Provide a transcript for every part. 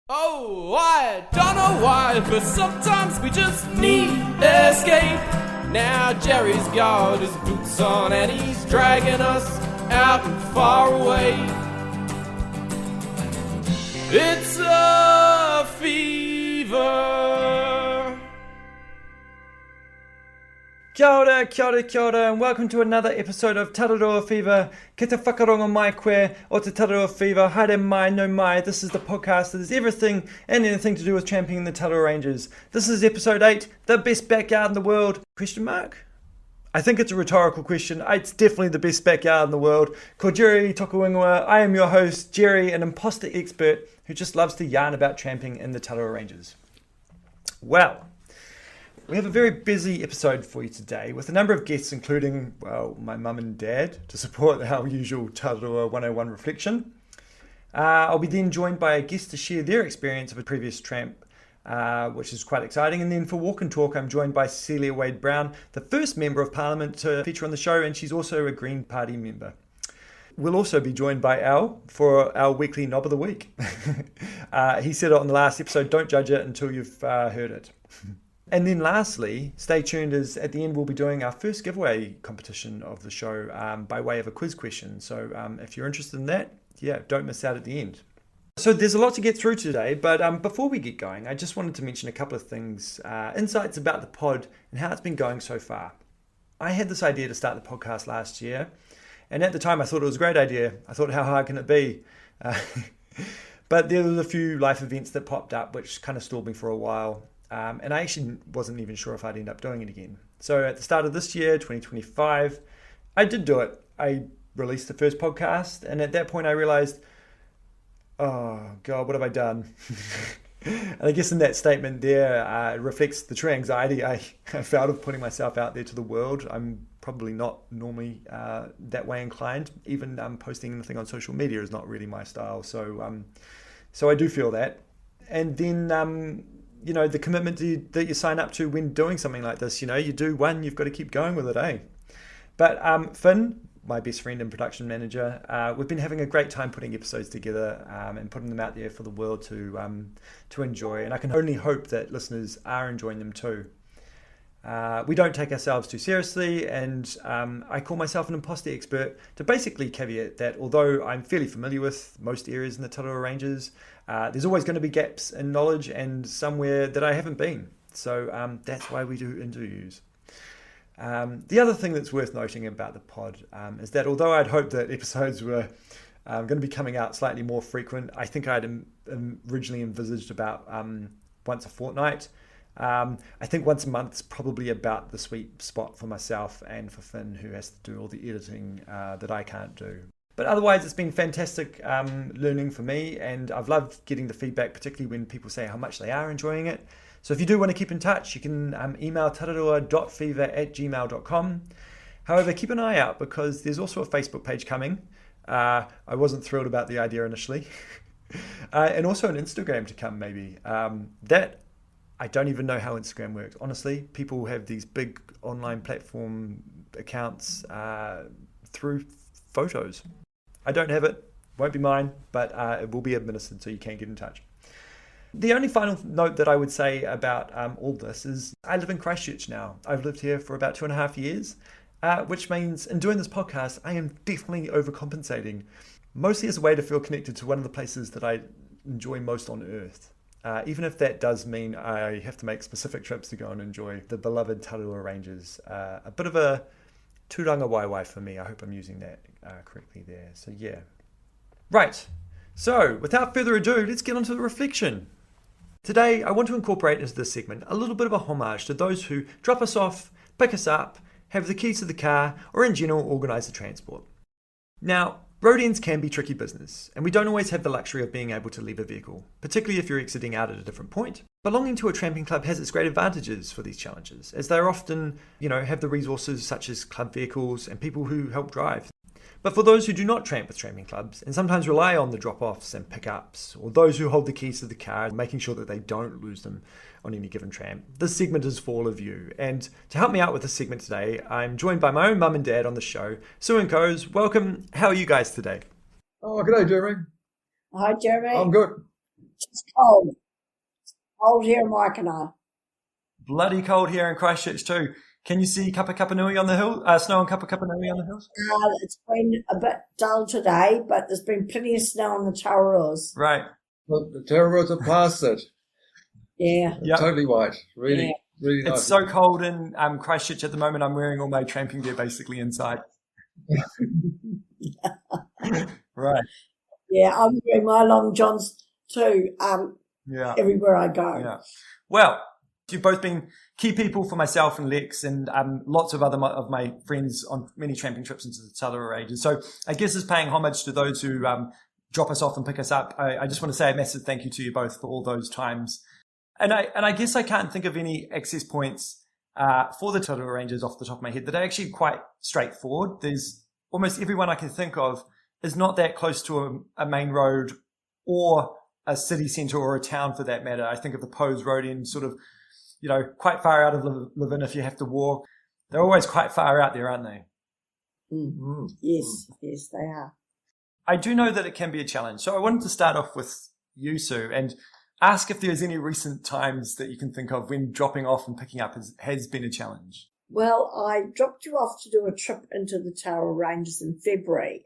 Oh, I don't know why, but sometimes we just need escape. Now Jerry's got his boots on and he's dragging us out and far away. It's a fever. Kia ora, and welcome to another episode of Tararua Fever. Ke te whakaronga mai koe o te Tararua Fever. Haere mai, no mai. This is the podcast that is everything and anything to do with championing the Tararua Ranges. This is episode 8, the best backyard in the world? Question mark? I think it's a rhetorical question. It's definitely the best backyard in the world. Ko Jerry Tokuingoa. I am your host, Jerry, an imposter expert who just loves to yarn about tramping in the Tararua Ranges. Well, we have a very busy episode for you today with a number of guests, including, well, my mum and dad, to support our usual Tararua 101 reflection. I'll be then joined by a guest to share their experience of a previous tramp, which is quite exciting. And then for Walk and Talk, I'm joined by Celia Wade-Brown, the first Member of Parliament to feature on the show, and she's also a Green Party member. We'll also be joined by Al for our weekly Knob of the Week. He said it on the last episode, don't judge it until you've heard it. And then lastly, stay tuned, as at the end we'll be doing our first giveaway competition of the show by way of a quiz question. So if you're interested in that, don't miss out at the end. So there's a lot to get through today, but before we get going, I just wanted to mention a couple of things, insights about the pod and how it's been going so far. I had this idea to start the podcast last year, and at the time I thought it was a great idea. I thought, how hard can it be? But there was a few life events that popped up which kind of stalled me for a while. And I actually wasn't even sure if I'd end up doing it again. So at the start of this year, 2025, I did do it. I released the first podcast, and at that point I realized, oh God, what have I done? And I guess in that statement there, it reflects the true anxiety I felt of putting myself out there to the world. I'm probably not normally that way inclined. Even posting anything on social media is not really my style. So I do feel that. And then the commitment that you sign up to when doing something like this, you do one, you've got to keep going with it, eh? But Finn, my best friend and production manager, we've been having a great time putting episodes together and putting them out there for the world to enjoy. And I can only hope that listeners are enjoying them too. We don't take ourselves too seriously, and I call myself an imposter expert to basically caveat that although I'm fairly familiar with most areas in the Tararua Ranges, there's always going to be gaps in knowledge and somewhere that I haven't been. So that's why we do interviews. The other thing that's worth noting about the pod is that although I'd hoped that episodes were going to be coming out slightly more frequent, I think I'd originally envisaged about once a fortnight. I think once a month is probably about the sweet spot for myself and for Finn, who has to do all the editing that I can't do. But otherwise, it's been fantastic learning for me, and I've loved getting the feedback, particularly when people say how much they are enjoying it. So if you do want to keep in touch, you can email tararua.fever@gmail.com. However, keep an eye out because there's also a Facebook page coming. I wasn't thrilled about the idea initially. And also an Instagram to come, maybe. I don't even know how Instagram works. Honestly, people have these big online platform accounts through photos. I don't have it, won't be mine, but it will be administered so you can get in touch. The only final note that I would say about all this is I live in Christchurch now. I've lived here for about 2.5 years, which means in doing this podcast, I am definitely overcompensating, mostly as a way to feel connected to one of the places that I enjoy most on earth. Even if that does mean I have to make specific trips to go and enjoy the beloved Tararua Ranges. A bit of a tūranga waiwai for me. I hope I'm using that correctly there. So yeah. Right. So without further ado, let's get on to the reflection. Today, I want to incorporate into this segment a little bit of a homage to those who drop us off, pick us up, have the keys to the car, or in general organise the transport. Now, road ends can be tricky business, and we don't always have the luxury of being able to leave a vehicle, particularly if you're exiting out at a different point. Belonging to a tramping club has its great advantages for these challenges, as they're often, have the resources such as club vehicles and people who help drive. But for those who do not tramp with tramping clubs, and sometimes rely on the drop-offs and pick-ups, or those who hold the keys to the car, making sure that they don't lose them on any given tramp, this segment is for all of you. And to help me out with this segment today, I'm joined by my own mum and dad on the show. Sue and Coes, welcome. How are you guys today? Oh, good day, Jeremy. Hi, Jeremy. I'm good. It's cold. Cold here in Waikanae. Bloody cold here in Christchurch too. Can you see Kapa Nui on the hill? Snow on Kapa Nui on the hills? It's been a bit dull today, but there's been plenty of snow on the Tararuas. Right. Well, the Tararuas are past it. Yeah. Yep. Totally white. Really, really nice. It's so cold in Christchurch at the moment. I'm wearing all my tramping gear basically inside. Right. Yeah, I'm wearing my long johns too. Everywhere I go. Yeah. Well, you've both been key people for myself and Lex and lots of other of my friends on many tramping trips into the Tararua Ranges. So I guess it's paying homage to those who drop us off and pick us up. I just want to say a massive thank you to you both for all those times. And I guess I can't think of any access points for the Tararua Ranges off the top of my head that are actually quite straightforward. There's almost everyone I can think of is not that close to a main road or a city centre or a town for that matter. I think of the Pose Road in sort of, quite far out of Levin if you have to walk. They're always quite far out there, aren't they? Mm. Yes, they are. I do know that it can be a challenge. So I wanted to start off with you, Sue, and ask if there's any recent times that you can think of when dropping off and picking up has been a challenge. Well, I dropped you off to do a trip into the Tararua Ranges in February.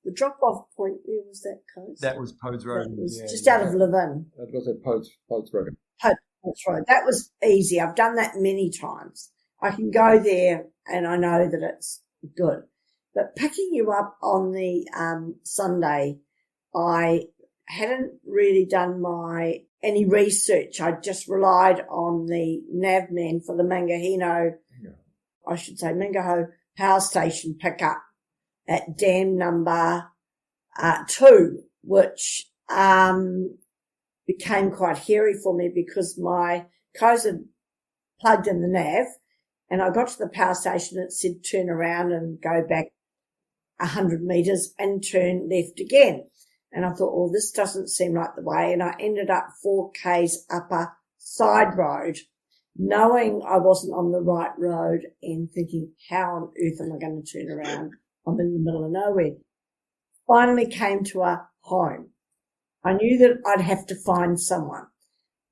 The drop-off point, where was that, Coast? That was Pose Road. That was just out of Levin. That was at Pose Road. That's right. That was easy. I've done that many times. I can go there and I know that it's good. But picking you up on the Sunday, I hadn't really done any research. I just relied on the navman for the Mangaho power station pickup at dam number 2, which became quite hairy for me because my codes had plugged in the nav and I got to the power station and it said turn around and go back 100 metres and turn left again. And I thought, oh, this doesn't seem like the way. And I ended up 4 Ks up a side road, knowing I wasn't on the right road and thinking, how on earth am I going to turn around? I'm in the middle of nowhere. Finally came to a home. I knew that I'd have to find someone.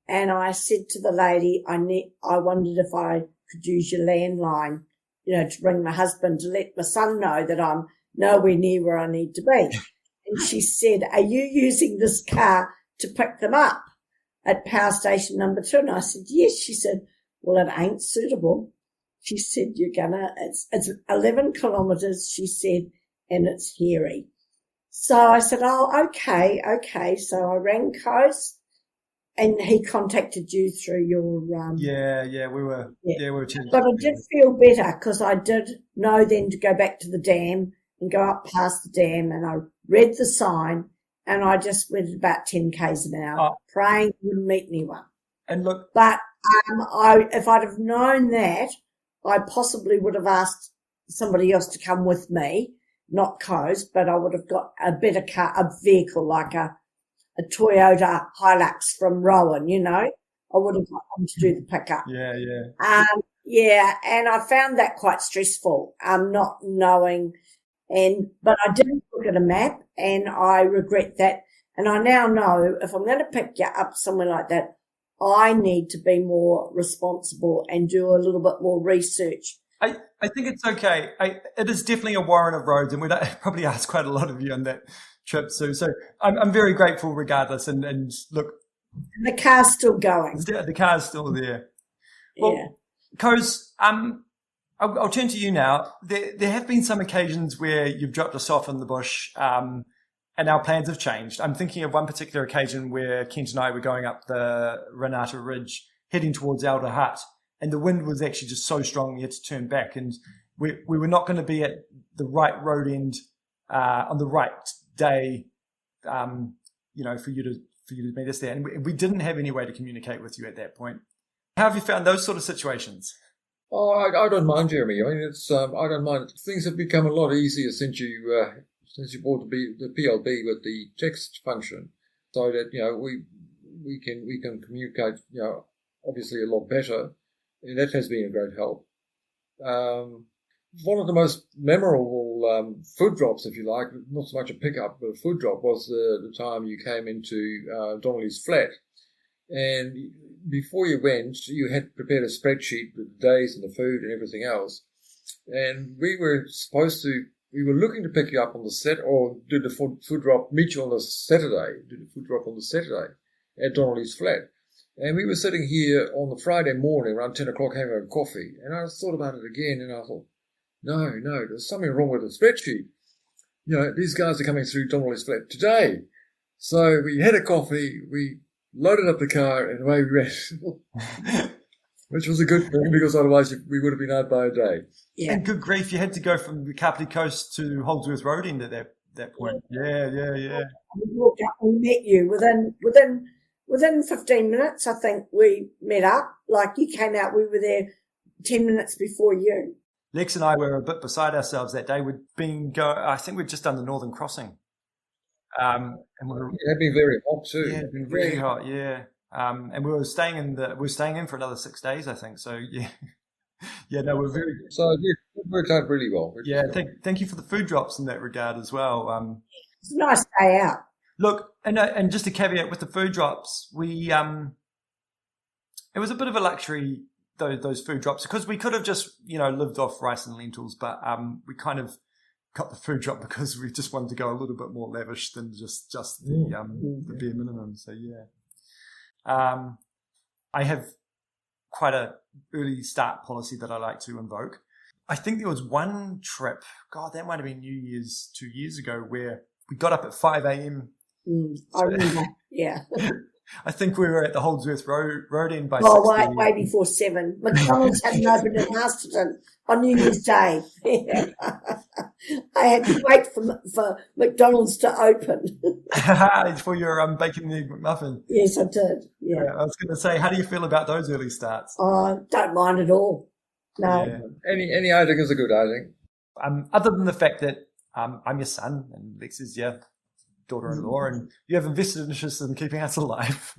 And I said to the lady, I wondered if I could use your landline, to ring my husband to let my son know that I'm nowhere near where I need to be. And she said, are you using this car to pick them up at power station number 2? And I said, yes. She said, well, it ain't suitable. She said, it's 11 kilometres, she said, and it's hairy. So I said, oh, okay. So I rang Coast and he contacted you through your, we were chatting. But I did feel better because I did know then to go back to the dam and go up past the dam, and I read the sign and I just went about 10 Ks an hour, praying I wouldn't meet anyone. And look, but if I'd have known that, I possibly would have asked somebody else to come with me, not Coast, but I would have got a better car, a vehicle like a Toyota Hilux from Rowan, I would have got them to do the pickup. Yeah. And I found that quite stressful, not knowing. But I didn't look at a map, and I regret that. And I now know if I'm going to pick you up somewhere like that, I need to be more responsible and do a little bit more research. I think it's okay. It is definitely a warren of roads, and we'd probably asked quite a lot of you on that trip, Sue. So I'm very grateful regardless. And look. And the car's still going. The car's still there. Yeah. Well, Coz, I'll turn to you now. There have been some occasions where you've dropped us off in the bush, and our plans have changed. I'm thinking of one particular occasion where Kent and I were going up the Renata Ridge, heading towards Elder Hut, and the wind was actually just so strong we had to turn back, and we were not going to be at the right road end on the right day, for you to meet us there, and we didn't have any way to communicate with you at that point. How have you found those sort of situations? Oh, I don't mind, Jeremy. I mean, it's I don't mind. Things have become a lot easier since you bought the PLB with the text function, so that we can communicate obviously a lot better, and that has been a great help. one of the most memorable food drops, if you like, not so much a pickup, but a food drop, was the time you came into Donnelly's flat. And before you went, you had prepared a spreadsheet with the days and the food and everything else. And we were looking to pick you up on the set or do the food drop, meet you on the Saturday, do the food drop on the Saturday at Donnelly's flat. And we were sitting here on the Friday morning around 10 o'clock having a coffee. And I thought about it again and I thought, no, there's something wrong with the spreadsheet. These guys are coming through Donnelly's flat today. So we had a coffee, we loaded up the car and away we went. Which was a good thing because otherwise we would have been out by a day. Yeah. And good grief, you had to go from the Kapiti Coast to Holdsworth Road end at that point. Yeah. We walked up and met you within 15 minutes. I think we met up. Like you came out, we were there 10 minutes before you. Lex and I were a bit beside ourselves that day. I think we'd just done the Northern Crossing. And it had been very hot too. Yeah, it had been really hot, yeah. And we were staying in for another 6 days, I think. So yeah. We're very good. So yeah, it worked out really well. Thank you for the food drops in that regard as well. It's a nice day out. Look, and just a caveat with the food drops, we it was a bit of a luxury those food drops because we could have just lived off rice and lentils, but we kind of got the food drop because we just wanted to go a little bit more lavish than just the bare minimum. So yeah, I have quite a early start policy that I like to invoke. I think there was one trip, God, that might have been New Year's 2 years ago, where we got up at 5 a.m. I remember, yeah. I think we were at the Holdsworth Road end by 6 way before 7. McDonald's hadn't opened in Masterton on New Year's Day. I had to wait for McDonald's to open. For your bacon and egg McMuffin. Yes, I did. Yeah. I was going to say, how do you feel about those early starts? Oh, don't mind at all. No. Yeah. Any outing is a good outing. Other than the fact that I'm your son and Lex is your daughter-in-law, and you have invested interest in keeping us alive.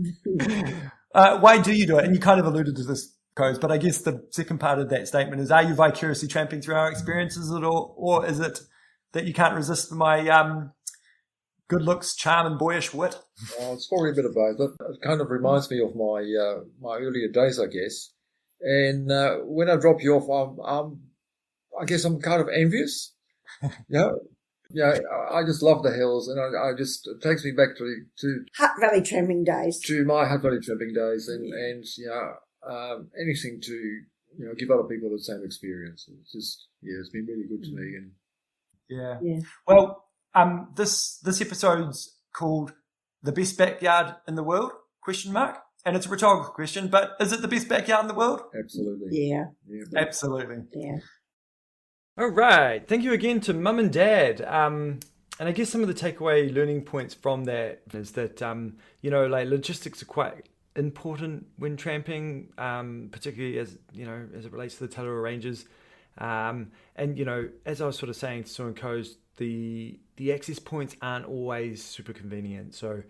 Why do you do it? And you kind of alluded to this, Coase, but I guess the second part of that statement is, are you vicariously tramping through our experiences at all, or is it that you can't resist my good looks, charm, and boyish wit? It's probably a bit of both. It kind of reminds me of my earlier days, I guess. And when I drop you off, I guess I'm kind of envious. Yeah, I just love the hills, and it takes me back to Hutt Valley tramping days. To my Hutt Valley tramping days, and anything to give other people the same experience. It's just it's been really good to me. And yeah. Well, this episode's called "The Best Backyard in the World?" ? And it's a rhetorical question, but is it the best backyard in the world? Absolutely. Yeah. Absolutely. Yeah. All right. Thank you again to Mum and Dad. And I guess some of the takeaway learning points from that is that, logistics are quite important when tramping, particularly as it relates to the Tararua Ranges. And, as I was sort of saying to Sue and Coase, the access points aren't always super convenient. So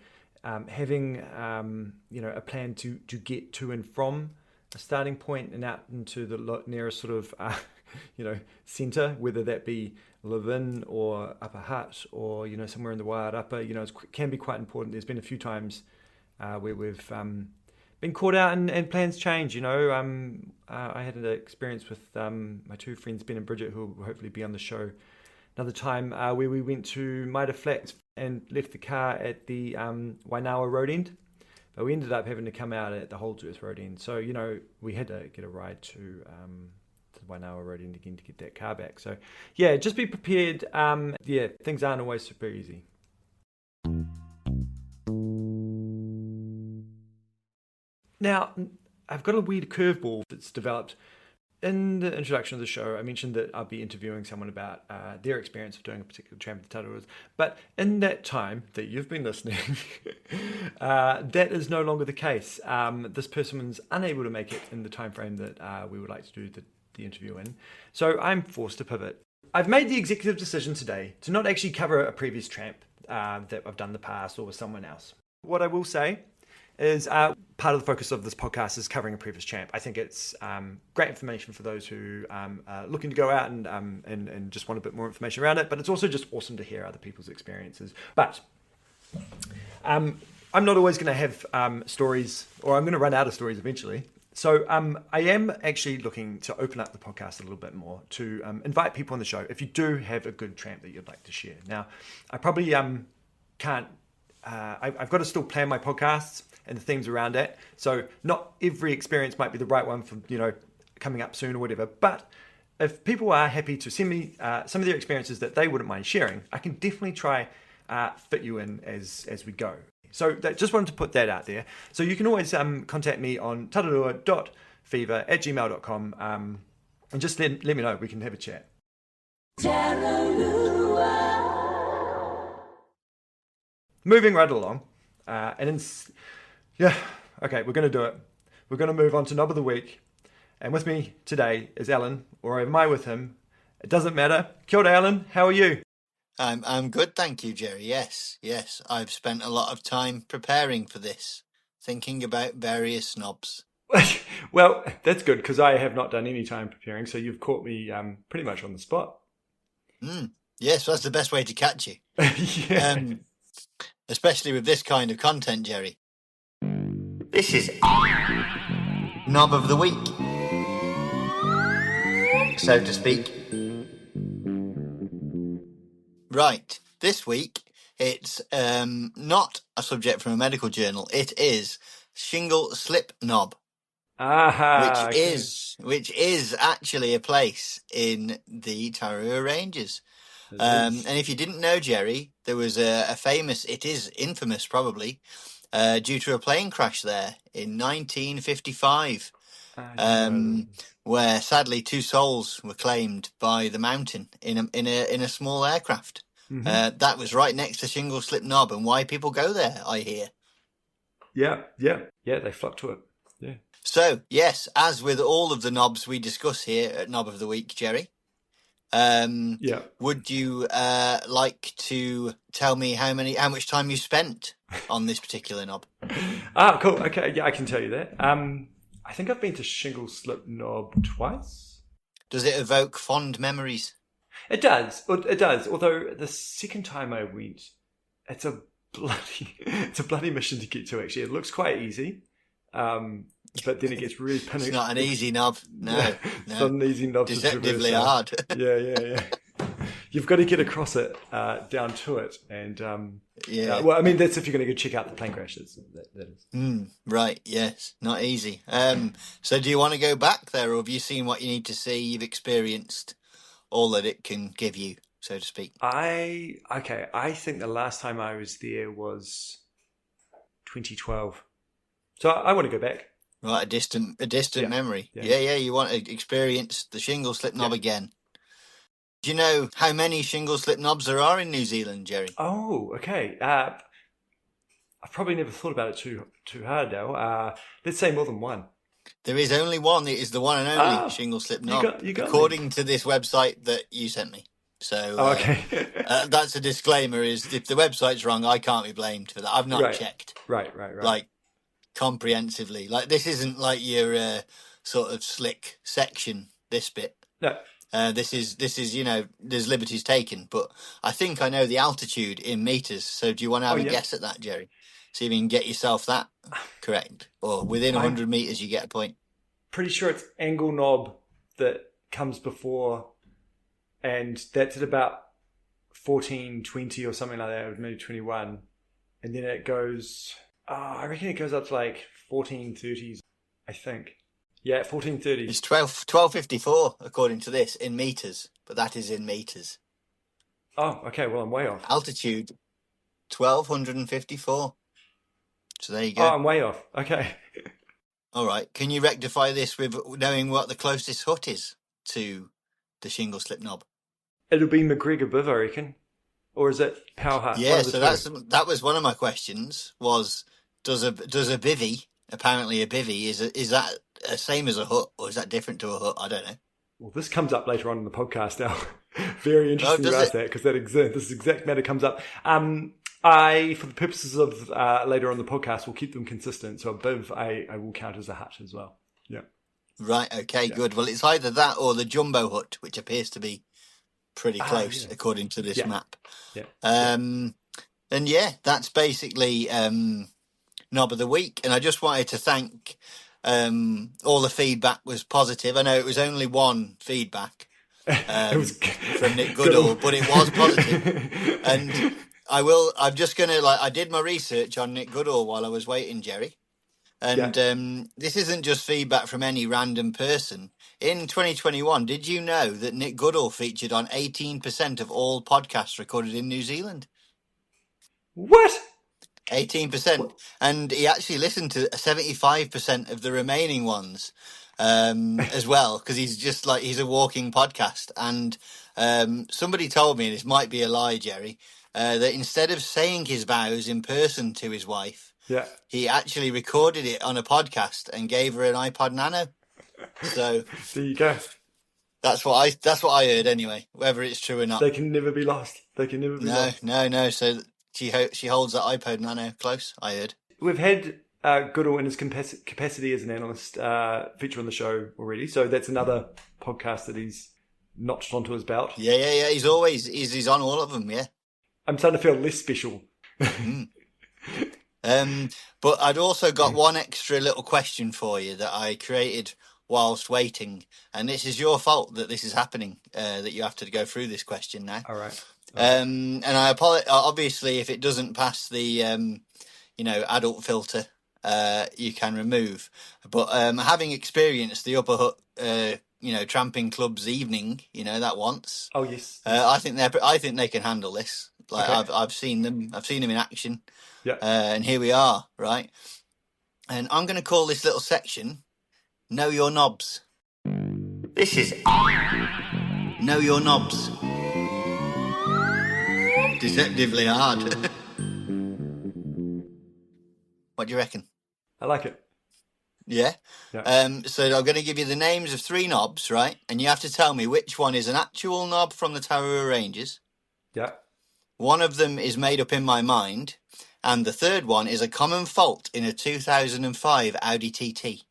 having, a plan to get to and from a starting point and out into the nearest sort of, centre, whether that be Levin or Upper Hutt or, somewhere in the Wild Upper, it can be quite important. There's been a few times where we've been caught out and plans change. I had an experience with my two friends, Ben and Bridget, who will hopefully be on the show another time, where we went to Maida Flats and left the car at the Wainawa Road end. But we ended up having to come out at the Holdsworth Road end. So, we had to get a ride to the Wainawa Road end again to get that car back. So, yeah, just be prepared. Things aren't always super easy. Now, I've got a weird curveball that's developed. In the introduction of the show, I mentioned that I'll be interviewing someone about their experience of doing a particular tramp of the Tararuas. But in that time that you've been listening, that is no longer the case. This person was unable to make it in the time frame that we would like to do the interview in. So I'm forced to pivot. I've made the executive decision today to not actually cover a previous tramp that I've done in the past or with someone else. What I will say is part of the focus of this podcast is covering a previous champ. I think it's great information for those who are looking to go out and just want a bit more information around it. But it's also just awesome to hear other people's experiences. But I'm not always going to have stories, or I'm going to run out of stories eventually. So I am actually looking to open up the podcast a little bit more to invite people on the show if you do have a good tramp that you'd like to share. Now, I probably can't. I've got to still plan my podcasts and the themes around it. So not every experience might be the right one for coming up soon or whatever. But if people are happy to send me some of their experiences that they wouldn't mind sharing, I can definitely try fit you in as we go. So just wanted to put that out there. So you can always contact me on tararua.fever@gmail.com and just let me know. We can have a chat. Moving right along. We're going to do it. We're going to move on to Knob of the Week. And with me today is Alan, or am I with him? It doesn't matter. Kia ora, Alan. How are you? I'm good, thank you, Jerry. Yes. I've spent a lot of time preparing for this, thinking about various knobs. Well, that's good, because I have not done any time preparing, so you've caught me pretty much on the spot. Yes, that's the best way to catch you. Yeah. Especially with this kind of content, Jerry. This is Knob of the Week, so to speak. Right, this week it's not a subject from a medical journal. It is shingle slip knob, which is actually a place in the Tararua Ranges. And if you didn't know, Jerry, there was a famous, it is infamous probably, due to a plane crash there in 1955. Where sadly 2 souls were claimed by the mountain in a small aircraft. Mm-hmm. That was right next to Shingle Slip Knob, and why people go there, I hear. Yeah, they flock to it. Yeah. So yes, as with all of the knobs we discuss here at Knob of the Week, Jerry, would you like to tell me how much time you spent on this particular knob? Cool. Okay, yeah, I can tell you that. I think I've been to Shingle Slip Knob twice. Does it evoke fond memories? It does. Although the second time I went, it's a bloody mission to get to. Actually, it looks quite easy, but then it gets really pinning. It's not an easy knob. No, it's not an easy knob. Deceptively hard. Yeah. You've got to get across it, down to it, and well, I mean, that's if you're going to go check out the plane crashes. That is. Right. Yes. Not easy. So, do you want to go back there, or have you seen what you need to see? You've experienced all that it can give you, so to speak. I think the last time I was there was 2012. So I want to go back. Right, a distant memory. Yeah. You want to experience the shingle slip knob again. Do you know how many shingle slip knobs there are in New Zealand, Jerry? Oh, okay. I've probably never thought about it too hard now. Let's say more than one. There is only one. It is the one and only shingle slip knob, you got according to this website that you sent me. So okay. That's a disclaimer, is if the website's wrong, I can't be blamed for that. I've not checked. Right. Like, comprehensively. Like, this isn't like your sort of slick section, this bit. No. This is there's liberties taken, but I think I know the altitude in meters. So do you want to have a guess at that, Jerry? See if you can get yourself that correct, or within 100 meters you get a point. Pretty sure it's angle knob that comes before, and that's at about 1420 or something like that, maybe 21, and then it goes. I reckon it goes up to like 1430s. I think. Yeah, 1430. It's 1254 according to this in meters, but that is in meters. Oh, okay. Well, I'm way off. Altitude 1254. So there you go. Oh, I'm way off. Okay. All right. Can you rectify this with knowing what the closest hut is to the shingle slip knob? It'll be McGregor Biv, I reckon. Or is it Power Hut? Yeah, so that was one of my questions. Was does a bivvy? Apparently, a bivvy is that the same as a hut, or is that different to a hut? I don't know. Well, this comes up later on in the podcast now. Very interesting you ask that, because this exact matter comes up. For the purposes of later on the podcast, will keep them consistent. So a biv, I will count as a hut as well. Yeah. Right, okay, good. Well, it's either that or the jumbo hut, which appears to be pretty close according to this map. Yeah. And yeah, that's basically Knob of the Week. And I just wanted to thank all the feedback was positive. I know it was only one feedback It was from Nick Goodall, but it was positive. And I'm just going to, I did my research on Nick Goodall while I was waiting, Jerry. And this isn't just feedback from any random person. In 2021, did you know that Nick Goodall featured on 18% of all podcasts recorded in New Zealand? What? 18%. And he actually listened to 75% of the remaining ones as well, because he's a walking podcast. And somebody told me, and this might be a lie, Jerry, that instead of saying his vows in person to his wife, he actually recorded it on a podcast and gave her an iPod Nano. So there you go. That's what I heard anyway. Whether it's true or not, they can never be lost. They can never be lost. No. So she holds that iPod Nano close. I heard. We've had Goodall in his capacity as an analyst feature on the show already. So that's another podcast that he's notched onto his belt. Yeah. He's on all of them. Yeah. I'm starting to feel less special. But I'd also got one extra little question for you that I created whilst waiting, and this is your fault that this is happening, that you have to go through this question now. All right. And I apologize, obviously, if it doesn't pass the, adult filter, you can remove. But having experienced the Upper Hut, tramping club's evening, that once. Oh yes. I think they can handle this. I've seen them in action. Yeah. And here we are, right? And I'm going to call this little section Know Your Knobs. This is Know Your Knobs. Deceptively hard. What do you reckon? I like it. Yeah? So I'm going to give you the names of 3 knobs, right? And you have to tell me which one is an actual knob from the Tararua Ranges. Yeah. One of them is made up in my mind. And the third one is a common fault in a 2005 Audi TT.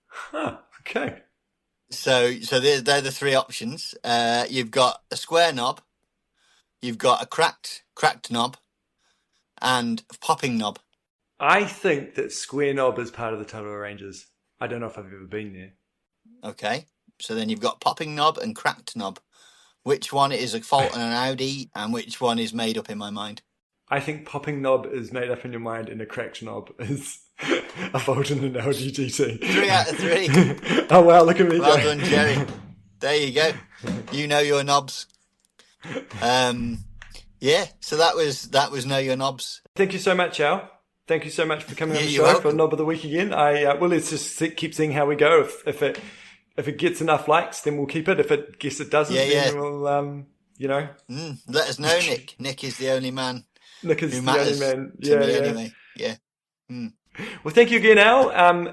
Huh, okay. So they're the 3 options. You've got a square knob, you've got a cracked knob, and a popping knob. I think that square knob is part of the Tararua Ranges. I don't know if I've ever been there. Okay. So then you've got popping knob and cracked knob. Which one is a fault in an Audi and which one is made up in my mind? I think popping knob is made up in your mind and a cracked knob is a fault in an Audi GT. 3 out of 3. Oh wow, look at me. Well done, Jerry. There you go. You know your knobs. So that was Know Your Knobs. Thank you so much, Al. Thank you so much for coming on the you're show welcome. for Knob of the Week again. Let's just keep seeing how we go. If it gets enough likes, then we'll keep it. If it doesn't, then we'll let us know, Nick. Nick is the only man. Nick is who the matters only man. to me anyway. Yeah. Well, thank you again, Al.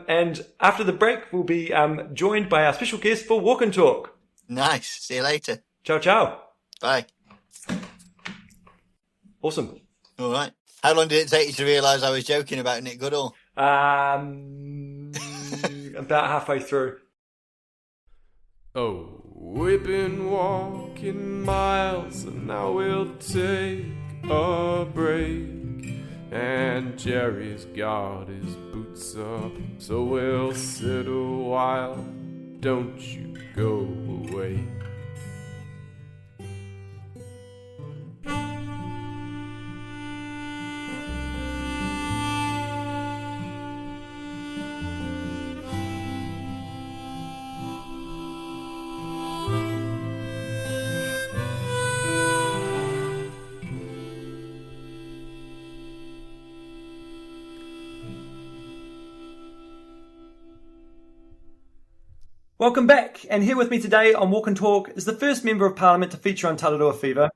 And after the break, we'll be joined by our special guest for Walk and Talk. Nice. See you later. Ciao, ciao. Bye. Awesome. All right. How long did it take you to realise I was joking about Nick Goodall? About halfway through. Oh, we've been walking miles and now we'll take a break. And Jerry's got his boots up, so we'll sit a while. Don't you go away. Welcome back, and here with me today on Walk and Talk is the first Member of Parliament to feature on Tararua Fever.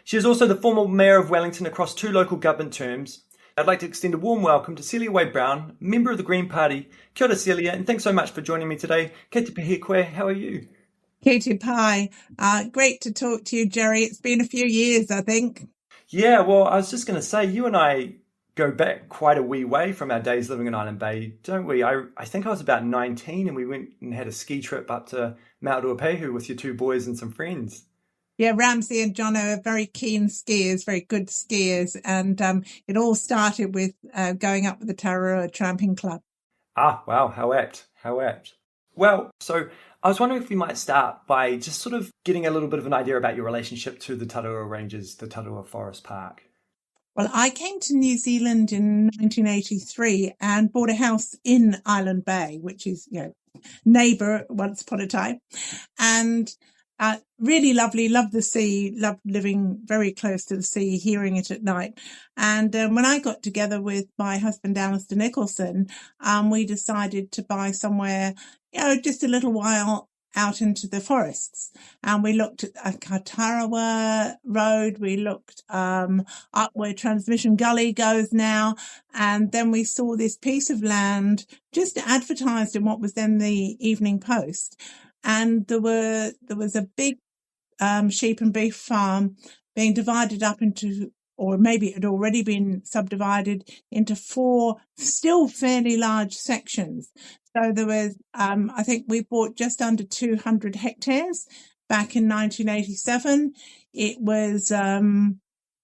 She is also the former Mayor of Wellington across 2 local government terms. I'd like to extend a warm welcome to Celia Wade-Brown, Member of the Green Party. Kia ora, Celia, and thanks so much for joining me today. Kei te pihi koe, how are you? Kei te pai. Great to talk to you, Jerry. It's been a few years, I think. Yeah, well, I was just going to say, you and I go back quite a wee way from our days living in Island Bay, don't we? I think I was about 19 and we went and had a ski trip up to Mount Ruapehu with your two boys and some friends. Yeah, Ramsey and John are very keen skiers, very good skiers. And it all started with going up with the Tararua Tramping Club. Ah, wow, how apt, how apt. Well, so I was wondering if we might start by just sort of getting a little bit of an idea about your relationship to the Tararua Ranges, the Tararua Forest Park. Well, I came to New Zealand in 1983 and bought a house in Island Bay, which is, neighbour once upon a time. And really lovely, loved the sea, loved living very close to the sea, hearing it at night. And when I got together with my husband, Alistair Nicholson, we decided to buy somewhere, just a little while out into the forests. And we looked at Tararua Road. We looked up where Transmission Gully goes now. And then we saw this piece of land just advertised in what was then the Evening Post. And there was a big sheep and beef farm being divided up into, or maybe it had already been subdivided into 4 still fairly large sections. So there was, I think we bought just under 200 hectares back in 1987. It was,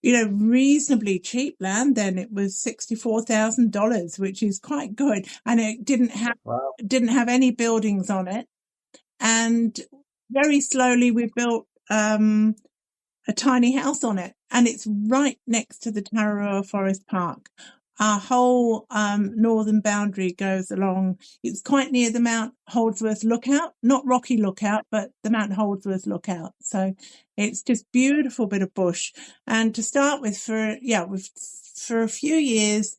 reasonably cheap land then. It was $64,000, which is quite good. And it didn't have any buildings on it. And very slowly we built a tiny house on it, and it's right next to the Tararua Forest Park. Our whole northern boundary goes along. It's quite near the Mount Holdsworth Lookout, not Rocky Lookout, but the Mount Holdsworth Lookout. So it's just beautiful bit of bush. And to start with, for a few years,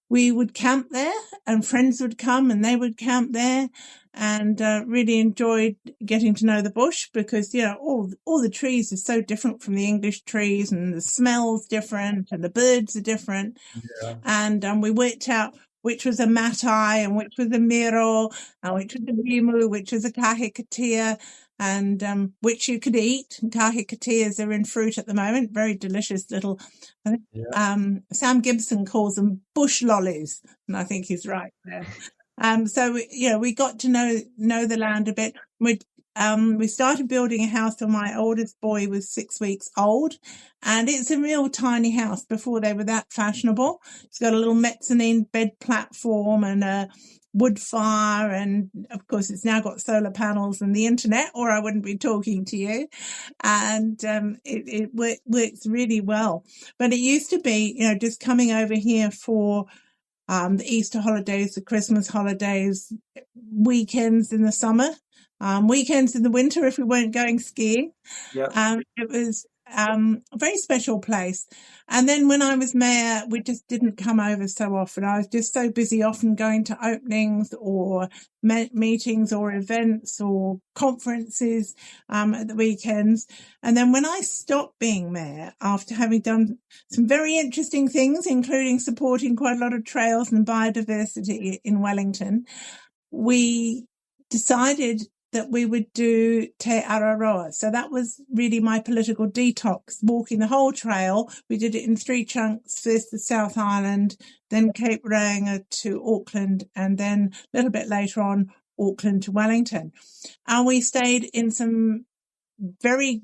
we would camp there, and friends would come and they would camp there, and really enjoyed getting to know the bush because, all the trees are so different from the English trees, and the smell's different and the birds are different. Yeah. And we worked out which was a matai and which was a miro and which was a rimu, which was a kahikatea, and which you could eat. And kahikateas are in fruit at the moment, very delicious little. Sam Gibson calls them bush lollies, and I think he's right there. So we got to know the land a bit. We started building a house when my oldest boy was 6 weeks old, and it's a real tiny house before they were that fashionable. It's got a little mezzanine bed platform and a wood fire, and of course it's now got solar panels and the internet, or I wouldn't be talking to you. And it works really well. But it used to be, just coming over here for the Easter holidays, the Christmas holidays, weekends in the summer, weekends in the winter if we weren't going skiing. Yep. It was a very special place. And then when I was mayor, we just didn't come over so often. I was just so busy often going to openings or meetings or events or conferences at the weekends. And then when I stopped being mayor, after having done some very interesting things, including supporting quite a lot of trails and biodiversity in Wellington, we decided that we would do Te Araroa. So that was really my political detox, walking the whole trail. We did it in 3 chunks, first the South Island, then Cape Reinga to Auckland, and then a little bit later on, Auckland to Wellington. And we stayed in some very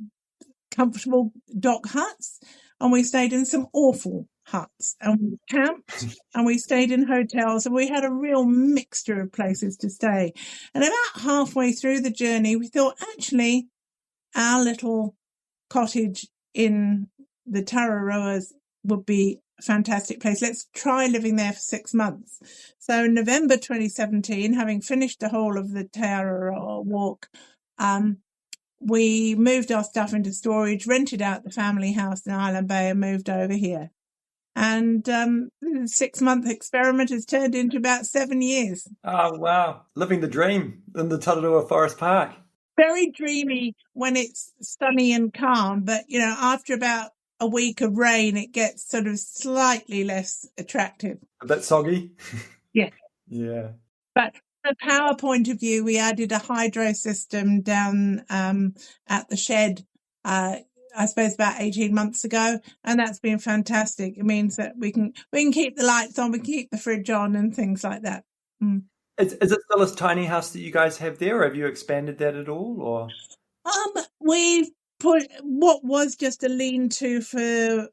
comfortable dock huts, and we stayed in some awful huts, and we camped and we stayed in hotels, and we had a real mixture of places to stay. And about halfway through the journey, we thought, actually, our little cottage in the Tararuas would be a fantastic place. Let's try living there for 6 months. So in November 2017, having finished the whole of the Tararua walk, we moved our stuff into storage, rented out the family house in Island Bay, and moved over here. And the 6-month experiment has turned into about 7 years. Oh, wow. Living the dream in the Tararua Forest Park. Very dreamy when it's sunny and calm. But, after about a week of rain, it gets sort of slightly less attractive. A bit soggy? Yeah. Yeah. But from a power point of view, we added a hydro system down at the shed I suppose about 18 months ago, and that's been fantastic. It means that we can keep the lights on, we can keep the fridge on and things like that. Is it still a tiny house that you guys have there, or have you expanded that at all? Or we've put what was just a lean-to for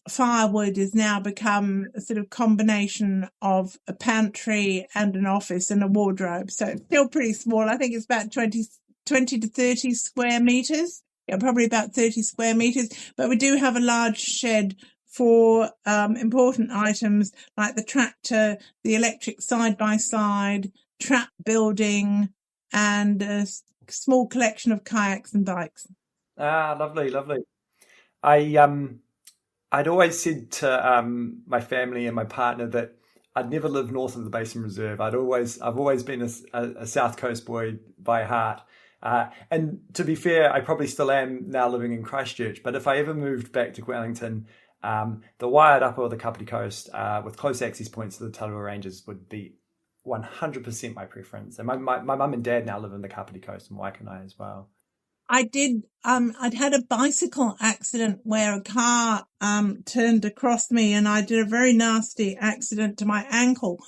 firewood has now become a sort of combination of a pantry and an office and a wardrobe. So it's still pretty small. I think it's about 20 to 30 square meters. Yeah, probably about 30 square meters. But we do have a large shed for important items like the tractor, the electric side-by-side, trap building, and a small collection of kayaks and bikes. Lovely. I'd always said to my family and my partner that I'd never live north of the Basin Reserve. I've always been a South Coast boy by heart. And to be fair, I probably still am now living in Christchurch. But if I ever moved back to Wellington, the Waiarapa or the Kapiti Coast with close access points to the Tararua Ranges would be 100% my preference. And my mum and dad now live in the Kapiti Coast in Waikanae as well. I'd had a bicycle accident where a car turned across me, and I did a very nasty accident to my ankle.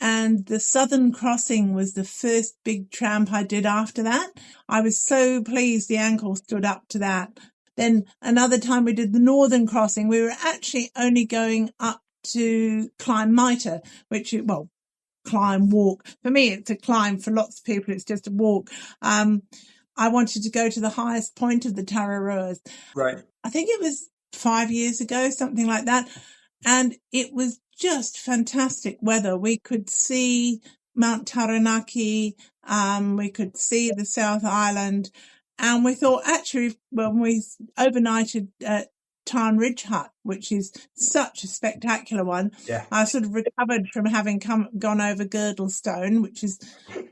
And the Southern Crossing was the first big tramp I did after that. I was so pleased the ankle stood up to that. Then another time we did the Northern Crossing. We were actually only going up to climb Mitre, which, climb, walk. For me, it's a climb. For lots of people, it's just a walk. I wanted to go to the highest point of the Tararuas. Right. I think it was 5 years ago, something like that. And it was just fantastic weather. We could see Mount Taranaki. We could see the South Island. And we thought, actually, when we overnighted at Tarn Ridge Hut, which is such a spectacular one, yeah. I sort of recovered from having gone over Girdlestone, which is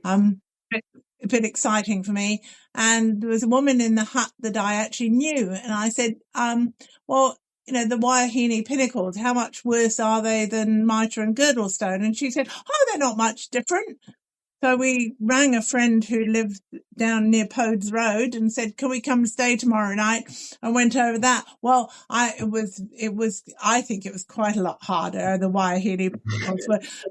a bit exciting for me. And there was a woman in the hut that I actually knew. And I said, the Waiahine Pinnacles, how much worse are they than Mitre and Girdlestone? And she said, they're not much different. So we rang a friend who lived down near Podes Road and said, can we come stay tomorrow night? And went over that. Well, I think it was quite a lot harder. The Waiahine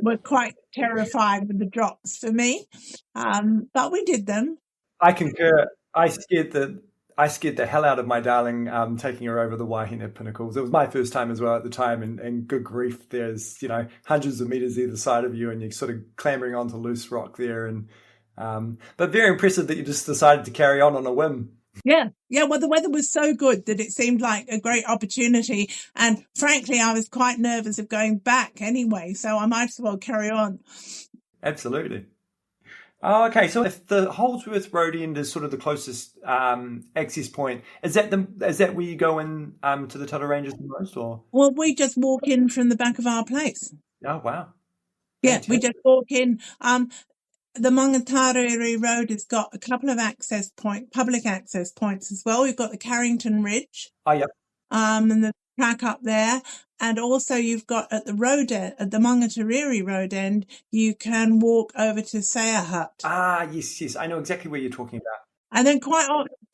were quite terrifying with the drops for me. But we did them. I concur. I scared the hell out of my darling taking her over the Waiahine Pinnacles. It was my first time as well at the time, and good grief, there's hundreds of meters either side of you, and you're sort of clambering onto loose rock there. And but very impressive that you just decided to carry on a whim. Yeah. Well, the weather was so good that it seemed like a great opportunity, and frankly, I was quite nervous of going back anyway, so I might as well carry on. Absolutely. Oh, okay. So if the Holdsworth Road end is sort of the closest access point, is that where you go in to the Tararua Ranges the most, or? Well, we just walk in from the back of our place. Oh, wow. Yeah, Fantastic. we just walk in. The Mangatarere Road has got a couple of public access points as well. We've got the Carrington Ridge. Oh, yep. And the track up there. And also you've got at the Mangatarere Road end, you can walk over to Saya Hut. Yes. I know exactly where you're talking about. And then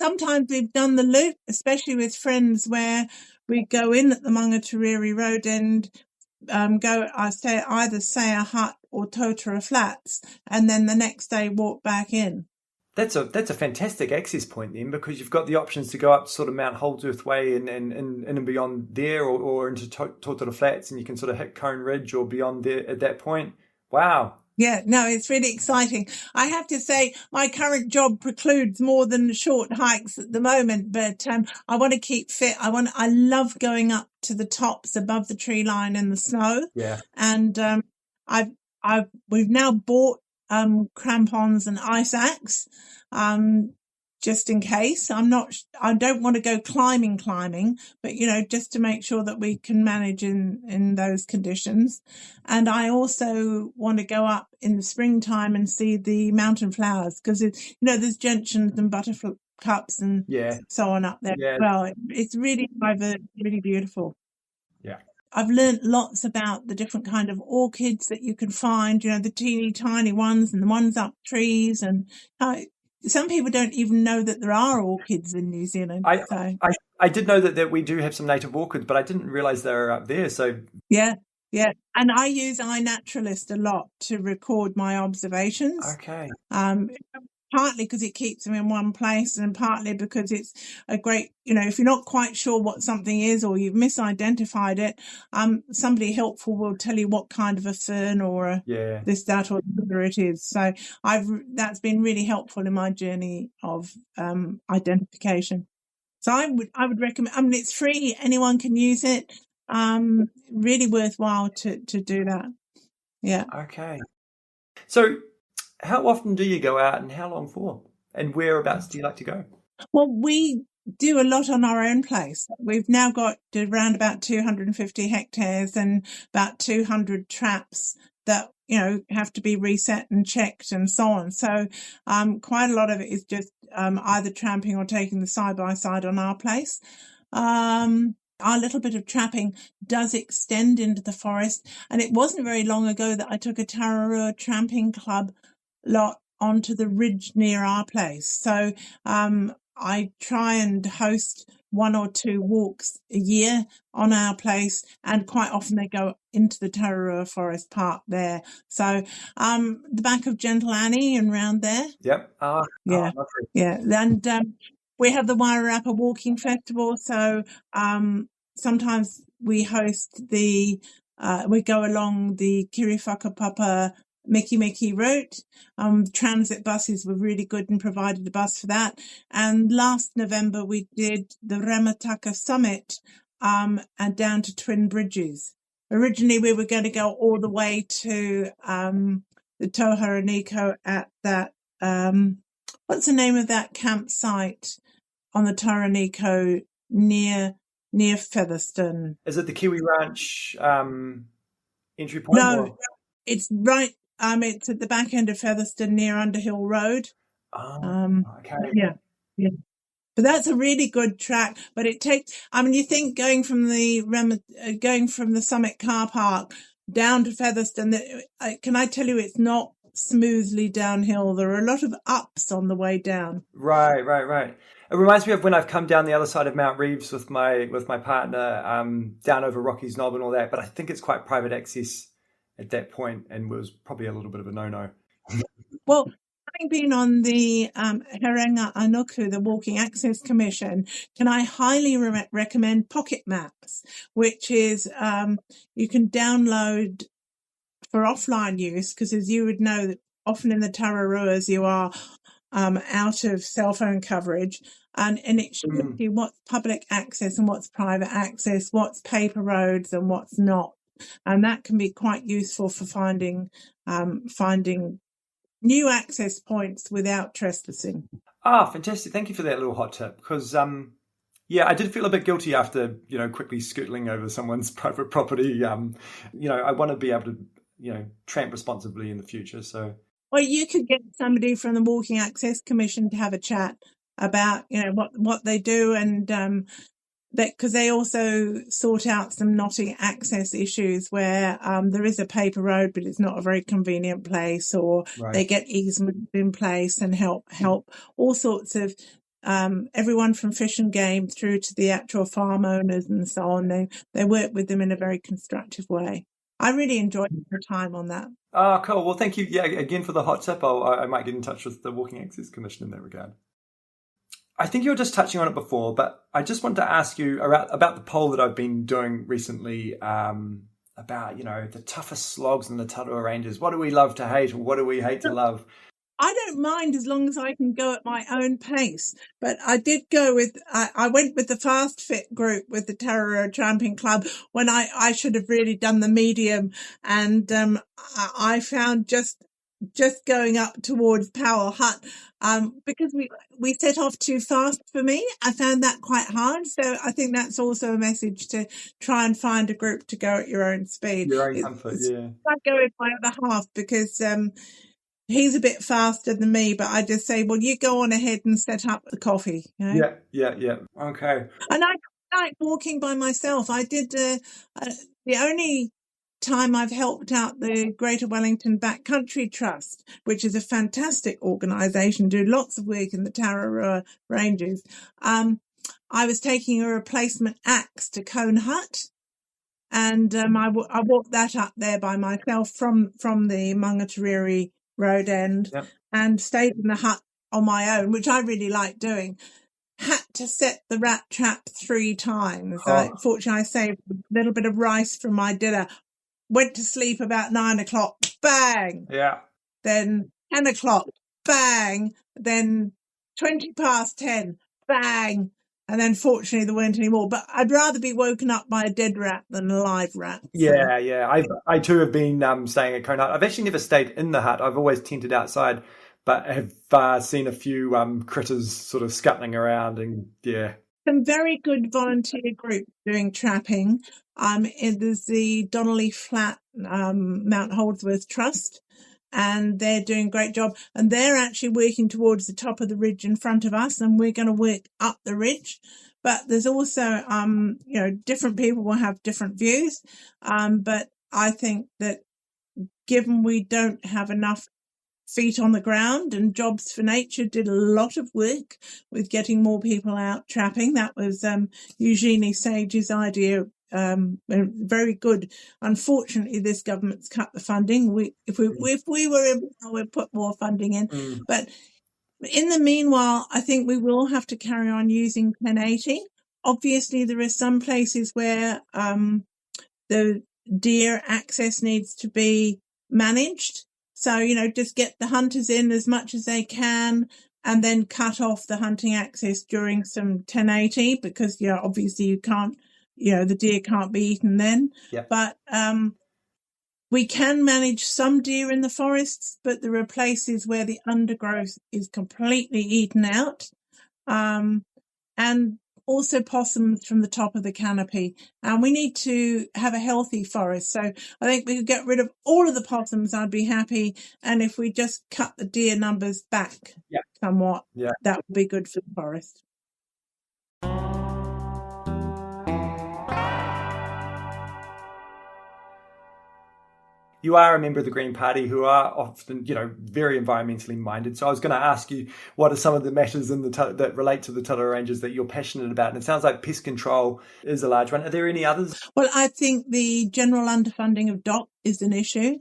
sometimes we've done the loop, especially with friends, where we go in at the Mangatarere Road end, I stay at either Saya Hut or Totara Flats, and then the next day walk back in. That's a fantastic access point then, because you've got the options to go up sort of Mount Holdsworth Way and beyond there, or into Totara Flats, and you can sort of hit Cone Ridge or beyond there at that point. Wow. Yeah, no, it's really exciting. I have to say my current job precludes more than short hikes at the moment, but I want to keep fit. I love going up to the tops above the tree line in the snow. Yeah. And we've now bought crampons and ice axe, just in case. I don't want to go climbing, but just to make sure that we can manage in those conditions. And I also want to go up in the springtime and see the mountain flowers, because there's gentians and buttercups and so on up there as well. It's really diverse, really beautiful. Yeah. I've learned lots about the different kind of orchids that you can find, the teeny tiny ones and the ones up trees, and some people don't even know that there are orchids in New Zealand. I did know that we do have some native orchids, but I didn't realize they were up there. So yeah. And I use iNaturalist a lot to record my observations. Okay. Partly because it keeps them in one place, and partly because it's a great, if you're not quite sure what something is or you've misidentified it, somebody helpful will tell you what kind of a fern or this, that, or the other it is. So that's been really helpful in my journey of identification. So I would recommend. I mean, it's free; anyone can use it. Really worthwhile to do that. Yeah. Okay. So, how often do you go out, and how long for? And whereabouts do you like to go? Well, we do a lot on our own place. We've now got around about 250 hectares and about 200 traps that, have to be reset and checked and so on. So quite a lot of it is just either tramping or taking the side-by-side on our place. Our little bit of trapping does extend into the forest. And it wasn't very long ago that I took a Tararua tramping club lot onto the ridge near our place. So I try and host 1 or 2 walks a year on our place, and quite often they go into the Tararua Forest Park there. So the back of Gentle Annie and round there. Yep. Yeah. And we have the Wairarapa Walking Festival. So sometimes we host we go along the Kiriwhakapapa Meki route. Transit buses were really good and provided a bus for that. And last November we did the Ramataka Summit and down to Twin Bridges. Originally we were going to go all the way to the Toharaniko at that what's the name of that campsite on the Taraniko near Featherston? Is it the Kiwi Ranch entry point? No, it's right. It's at the back end of Featherston near Underhill Road. Okay. Yeah. But that's a really good track. But it takes. You think going from the Summit car park down to Featherston. Can I tell you, it's not smoothly downhill. There are a lot of ups on the way down. Right. It reminds me of when I've come down the other side of Mount Reeves with my partner, down over Rocky's Knob and all that. But I think it's quite private access at that point, and was probably a little bit of a no-no. Well, having been on the Herenga Anuku, the Walking Access Commission, can I highly recommend Pocket Maps, which is you can download for offline use, because as you would know, that often in the Tararuas you are out of cell phone coverage, and it shows you what's public access and what's private access, what's paper roads and what's not. And that can be quite useful for finding new access points without trespassing. Fantastic. Thank you for that little hot tip. Because, I did feel a bit guilty after, quickly scootling over someone's private property. I want to be able to, tramp responsibly in the future. So, well, you could get somebody from the Walking Access Commission to have a chat about, what they do, and because they also sort out some knotty access issues where there is a paper road, but it's not a very convenient place, or they get easements in place and help all sorts of everyone from Fish and Game through to the actual farm owners and so on. They work with them in a very constructive way. I really enjoyed your time on that. Oh, cool. Well, thank you. Yeah, again for the hot tip. I might get in touch with the Walking Access Commission in that regard. I think you were just touching on it before, but I just want to ask you about the poll that I've been doing recently about, the toughest slogs in the Tararua Ranges. What do we love to hate, or what do we hate to love? I don't mind as long as I can go at my own pace. But I did go I went with the fast fit group with the Tararua Tramping Club when I should have really done the medium. And I found just going up towards Powell Hut, because we set off too fast for me. I found that quite hard. So I think that's also a message to try and find a group to go at your own speed. Your own comfort, yeah. I go with my other half because he's a bit faster than me, but I just say, well, you go on ahead and set up the coffee. Yeah. Okay. And I like walking by myself. I did the only time I've helped out the Greater Wellington Backcountry Trust, which is a fantastic organisation, do lots of work in the Tararua Ranges. I was taking a replacement axe to Cone Hut, and I walked that up there by myself from the Maungatariri road end, and stayed in the hut on my own, which I really like doing. Had to set the rat trap 3 times. Fortunately, I saved a little bit of rice from my dinner. Went to sleep about 9 o'clock, bang. Yeah. Then 10 o'clock, bang. Then 20 past 10, bang. And then fortunately there weren't any more. But I'd rather be woken up by a dead rat than a live rat. So. Yeah. I too have been staying at Cone Hut. I've actually never stayed in the hut. I've always tented outside, but have seen a few critters sort of scuttling around, and yeah. Some very good volunteer groups doing trapping. There's the Donnelly Flat Mount Holdsworth Trust, and they're doing a great job. And they're actually working towards the top of the ridge in front of us, and we're going to work up the ridge. But there's also, different people will have different views. But I think that given we don't have enough feet on the ground, and Jobs for Nature did a lot of work with getting more people out trapping. That was Eugenie Sage's idea. Very good. Unfortunately, this government's cut the funding. If we were able, we'd put more funding in. But in the meanwhile, I think we will have to carry on using 1080. Obviously, there are some places where the deer access needs to be managed. So, just get the hunters in as much as they can, and then cut off the hunting access during some 1080, because, obviously you can't, the deer can't be eaten then. Yeah. But we can manage some deer in the forests, but there are places where the undergrowth is completely eaten out. And also possums from the top of the canopy. And we need to have a healthy forest. So I think we could get rid of all of the possums. I'd be happy. And if we just cut the deer numbers back somewhat, that would be good for the forest. You are a member of the Green Party who are often, very environmentally minded. So I was going to ask you, what are some of the matters that relate to the Tararua Ranges that you're passionate about? And it sounds like pest control is a large one. Are there any others? Well, I think the general underfunding of DOC is an issue.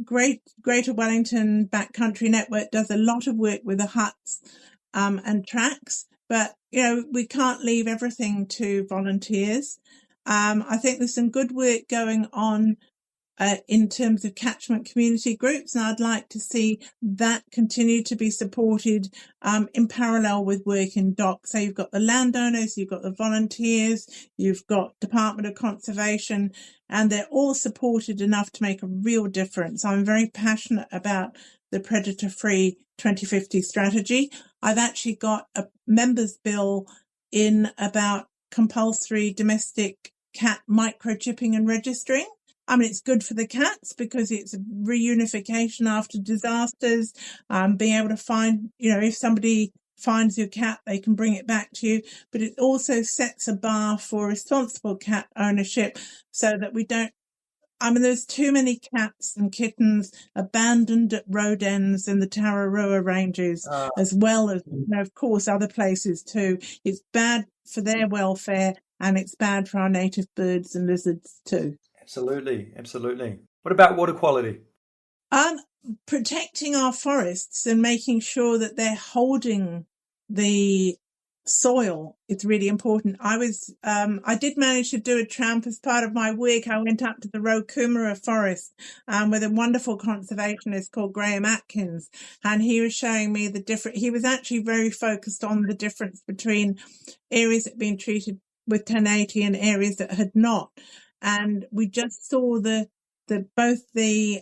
Greater Wellington Backcountry Network does a lot of work with the huts and tracks, but, we can't leave everything to volunteers. I think there's some good work going on in terms of catchment community groups, and I'd like to see that continue to be supported in parallel with work in DOC. So you've got the landowners, you've got the volunteers, you've got Department of Conservation, and they're all supported enough to make a real difference. I'm very passionate about the predator-free 2050 strategy. I've actually got a members' bill in about compulsory domestic cat microchipping and registering. I mean, it's good for the cats because it's a reunification after disasters, being able to find, if somebody finds your cat, they can bring it back to you. But it also sets a bar for responsible cat ownership so that we don't, there's too many cats and kittens abandoned at road ends in the Tararua Ranges, as well as, of course, other places too. It's bad for their welfare, and it's bad for our native birds and lizards too. Absolutely. What about water quality? Protecting our forests and making sure that they're holding the soil is really important. I did manage to do a tramp as part of my work. I went up to the Rokumara forest with a wonderful conservationist called Graham Atkins, and he was showing me he was actually very focused on the difference between areas that had been treated with 1080 and areas that had not. And we just saw both the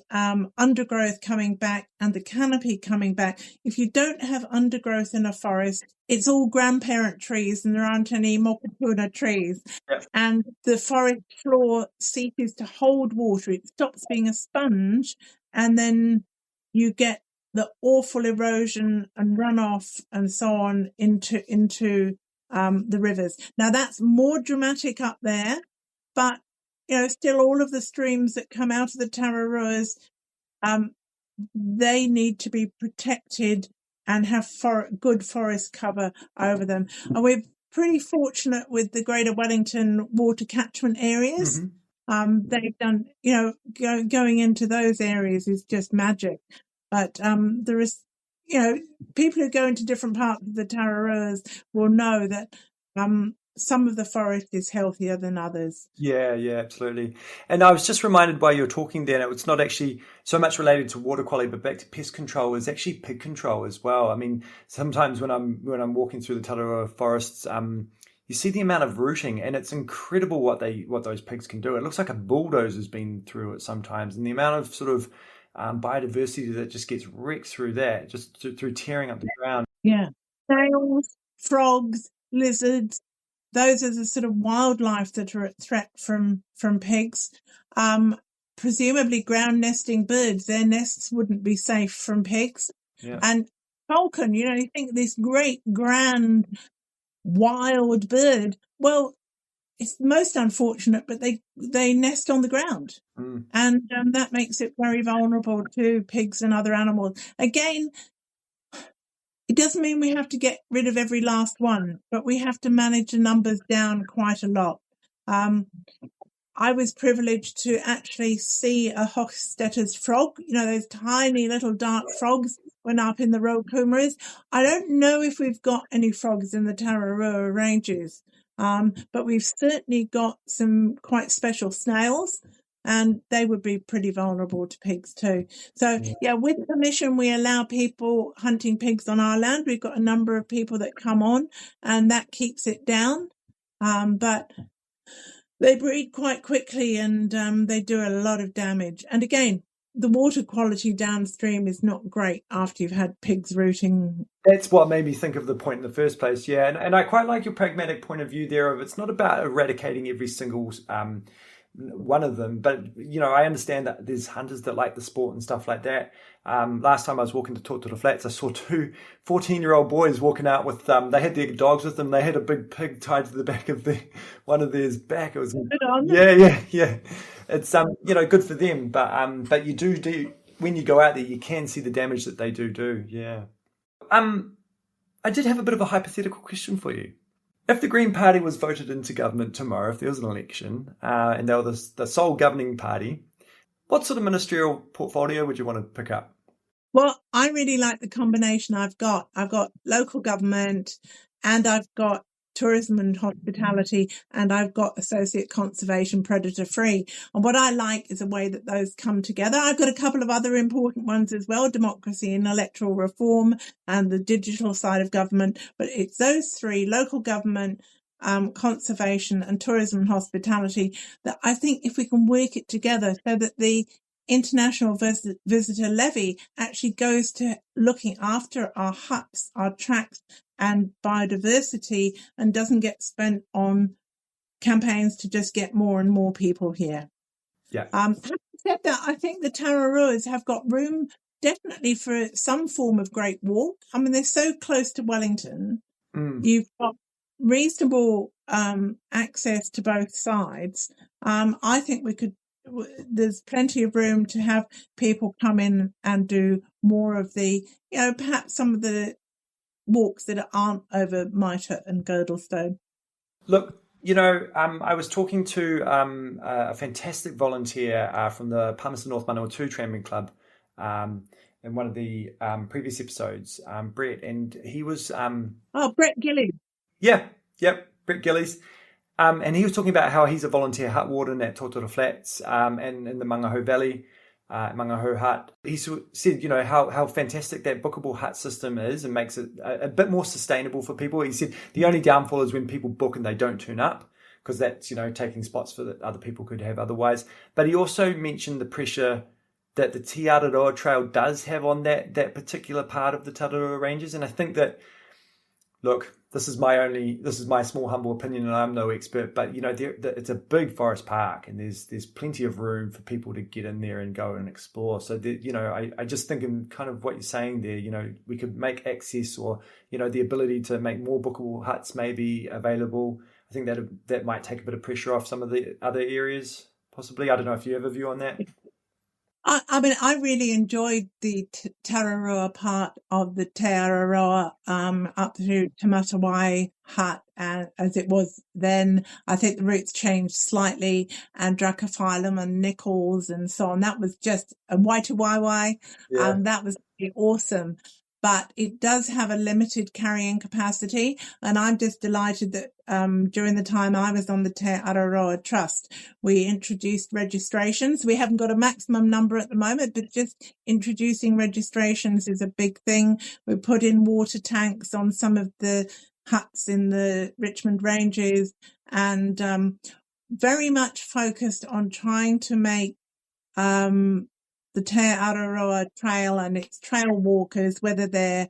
undergrowth coming back and the canopy coming back. If you don't have undergrowth in a forest, it's all grandparent trees and there aren't any mokopuna trees. Yep. And the forest floor ceases to hold water. It stops being a sponge, and then you get the awful erosion and runoff and so on into the rivers. Now that's more dramatic up there, but still all of the streams that come out of the Tararuas, they need to be protected and have good forest cover over them. And we're pretty fortunate with the Greater Wellington water catchment areas. They've done, going into those areas is just magic. But there is, people who go into different parts of the Tararuas will know that some of the forest is healthier than others. Yeah, absolutely. And I was just reminded while you were talking there, it's not actually so much related to water quality, but back to pest control, is actually pig control as well. I mean, sometimes when I'm walking through the Tararua forests, you see the amount of rooting, and it's incredible what those pigs can do. It looks like a bulldozer's been through it sometimes, and the amount of sort of biodiversity that just gets wrecked through that, just through tearing up the ground. Yeah, snails, frogs, lizards. Those are the sort of wildlife that are at threat from pigs. Presumably ground nesting birds, their nests wouldn't be safe from pigs. Yeah. And falcon, you think this great, grand, wild bird. Well, it's most unfortunate, but they nest on the ground. And that makes it very vulnerable to pigs and other animals. Again, it doesn't mean we have to get rid of every last one, but we have to manage the numbers down quite a lot. I was privileged to actually see a Hochstetter's frog, those tiny little dark frogs when up in the Rokumaras. I don't know if we've got any frogs in the Tararua Ranges, but we've certainly got some quite special snails, and they would be pretty vulnerable to pigs too. So, with permission, we allow people hunting pigs on our land. We've got a number of people that come on, and that keeps it down. But they breed quite quickly, and they do a lot of damage. And again, the water quality downstream is not great after you've had pigs rooting. That's what made me think of the point in the first place. Yeah, and I quite like your pragmatic point of view there of it's not about eradicating every single one of them, but I understand that there's hunters that like the sport and stuff like that. Last time I was walking to Tortola Flats, I saw two 14-year-old boys walking out with they had their dogs with them. They had a big pig tied to the back of one of theirs back. It was yeah. It's good for them, but you do when you go out there, you can see the damage that they do. Yeah. I did have a bit of a hypothetical question for you. If the Green Party was voted into government tomorrow, if there was an election, and they were the sole governing party, what sort of ministerial portfolio would you want to pick up? Well, I really like the combination I've got. I've got local government, and I've got tourism and hospitality, and I've got associate conservation predator free. And what I like is a way that those come together. I've got a couple of other important ones as well, democracy and electoral reform and the digital side of government. But it's those three, local government, conservation and tourism and hospitality, that I think if we can work it together so that the international visitor levy actually goes to looking after our huts, our tracks and biodiversity, and doesn't get spent on campaigns to just get more and more people here. Yeah. Having said that, I think the Tararuas have got room definitely for some form of great walk. I mean, they're so close to Wellington. You've got reasonable access to both sides. I think there's plenty of room to have people come in and do more of the, perhaps some of the walks that aren't over Mitre and Girdlestone. Look, I was talking to a fantastic volunteer from the Palmerston North Manawatu Tramping Club in one of the previous episodes, Brett, and he was... Brett Gillies. Yeah, Brett Gillies. And he was talking about how he's a volunteer hut warden at Tortola Flats and in the Mangaho Valley, Mangaho Hut. He said, how fantastic that bookable hut system is and makes it a bit more sustainable for people. He said the only downfall is when people book and they don't turn up, because that's, taking spots for that other people could have otherwise. But he also mentioned the pressure that the Te Araroa Trail does have on that particular part of the Tararua Ranges. And I think that, look, this is my small humble opinion, and I'm no expert, but it's a big forest park, and there's plenty of room for people to get in there and go and explore. So I just think in kind of what you're saying there, we could make access or the ability to make more bookable huts maybe available. I think that might take a bit of pressure off some of the other areas. possibly. I don't know if you have a view on that. I mean, I really enjoyed the Tararua part of the Tararua up through Tamatawai Hut, as it was then. I think the routes changed slightly, and Dracophyllum and Nichols and so on. That was just a Waitawaiwai. That was really awesome. But it does have a limited carrying capacity, and I'm just delighted that during the time I was on the Te Araroa Trust, we introduced registrations. We haven't got a maximum number at the moment, but just introducing registrations is a big thing. We put in water tanks on some of the huts in the Richmond Ranges, and very much focused on trying to make the Te Araroa Trail and its trail walkers, whether they're